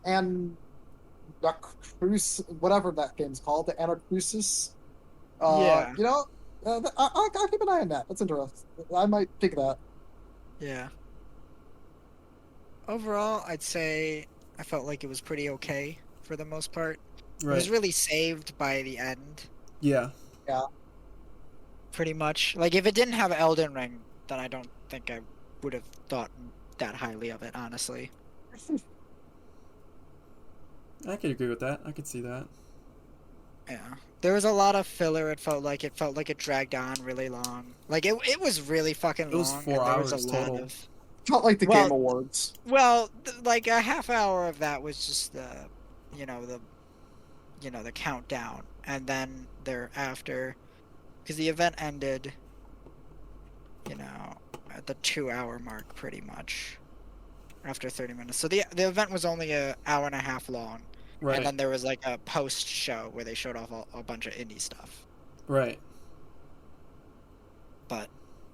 whatever that game's called, the Anacrusis. Yeah. You know, I'll keep an eye on that. That's interesting. I might pick that. Yeah. Overall, I'd say I felt like it was pretty okay for the most part. It was Right. really saved by the end, Yeah. pretty much. Like, if it didn't have Elden Ring, then I don't think I would have thought that highly of it, honestly. I could agree with that. I could see that. Yeah. There was a lot of filler. It felt like it dragged on really long. Like it was really fucking long. It was 4 and there was hours a lot total. of Felt like the Well- Game Awards. like a half hour of that was just the countdown, and then thereafter, because the event ended, at the 2 hour mark pretty much. After 30 minutes. So the event was only an hour and a half long. Right. And then there was like a post show where they showed off a bunch of indie stuff. Right. But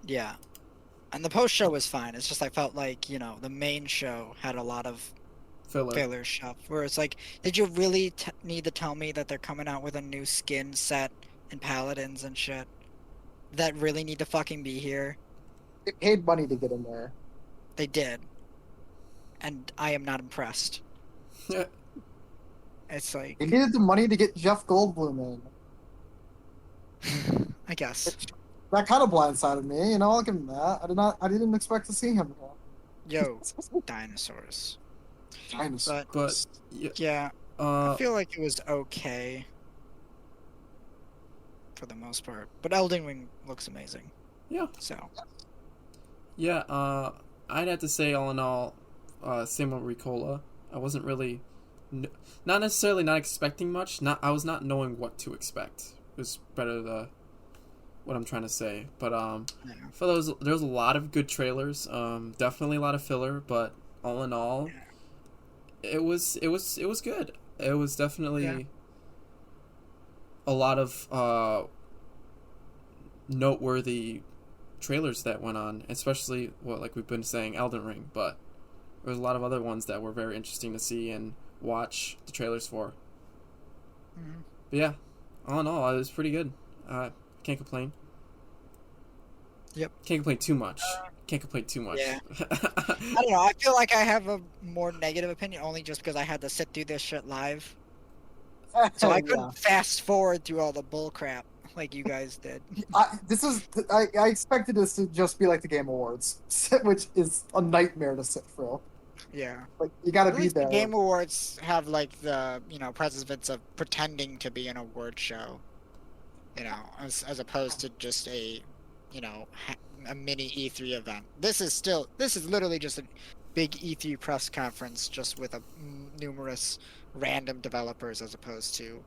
yeah. And the post show was fine. It's just I felt like, the main show had a lot of filler stuff. Where it's like, did you really need to tell me that they're coming out with a new skin set and paladins and shit? That really need to fucking be here? They paid money to get in there. They did. And I am not impressed. Yeah. It's like, They needed the money to get Jeff Goldblum in. I guess. That kind of blindsided me, I'll give him that. I didn't expect to see him. Yo, dinosaurs. Dinosaurs. But Yeah, I feel like it was okay for the most part. But Elden Ring looks amazing. Yeah. So. Yeah, I'd have to say all in all, same with Ricola. I wasn't really, not necessarily not expecting much. I was not knowing what to expect. It was better what I'm trying to say. But Yeah. for those, there's a lot of good trailers. Definitely a lot of filler, but all in all, it was good. It was definitely a lot of noteworthy trailers that went on, especially like we've been saying, Elden Ring, but there's a lot of other ones that were very interesting to see and watch the trailers for. Mm-hmm. But yeah, all in all, it was pretty good. Can't complain. Yep. Can't complain too much. Can't complain too much. Yeah. I don't know. I feel like I have a more negative opinion only just because I had to sit through this shit live. So I couldn't fast forward through all the bull crap like you guys did. I expected this to just be like the Game Awards, which is a nightmare to sit through. Yeah. Like, you gotta At be least there. the Game Awards have like the, precedence of pretending to be an award show. As opposed to just a mini E3 event. This is literally just a big E3 press conference just with numerous random developers as opposed to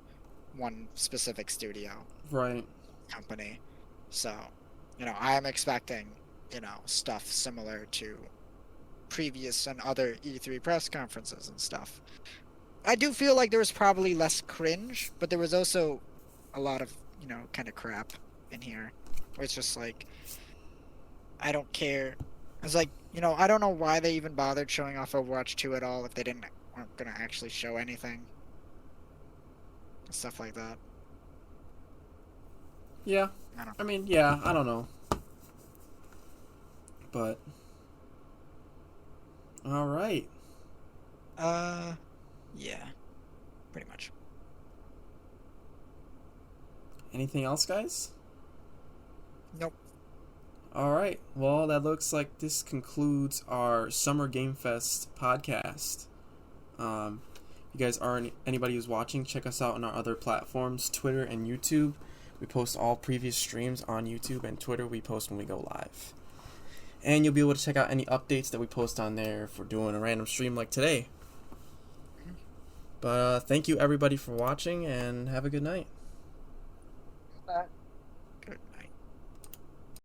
one specific studio. Right. Company. So, I am expecting, stuff similar to previous and other E3 press conferences and stuff. I do feel like there was probably less cringe, but there was also a lot of, kind of crap in here. Where it's just like, I don't care. It's like, I don't know why they even bothered showing off Overwatch 2 at all if they weren't gonna actually show anything. Stuff like that. Yeah. I mean, yeah, I don't know. But all right. Yeah. Pretty much. Anything else, guys? Nope. All right. Well, that looks like this concludes our Summer Game Fest podcast. You guys anybody who's watching, check us out on our other platforms, Twitter and YouTube. We post all previous streams on YouTube, and Twitter we post when we go live. And you'll be able to check out any updates that we post on there for doing a random stream like today. But thank you everybody for watching, and have a good night. Bye.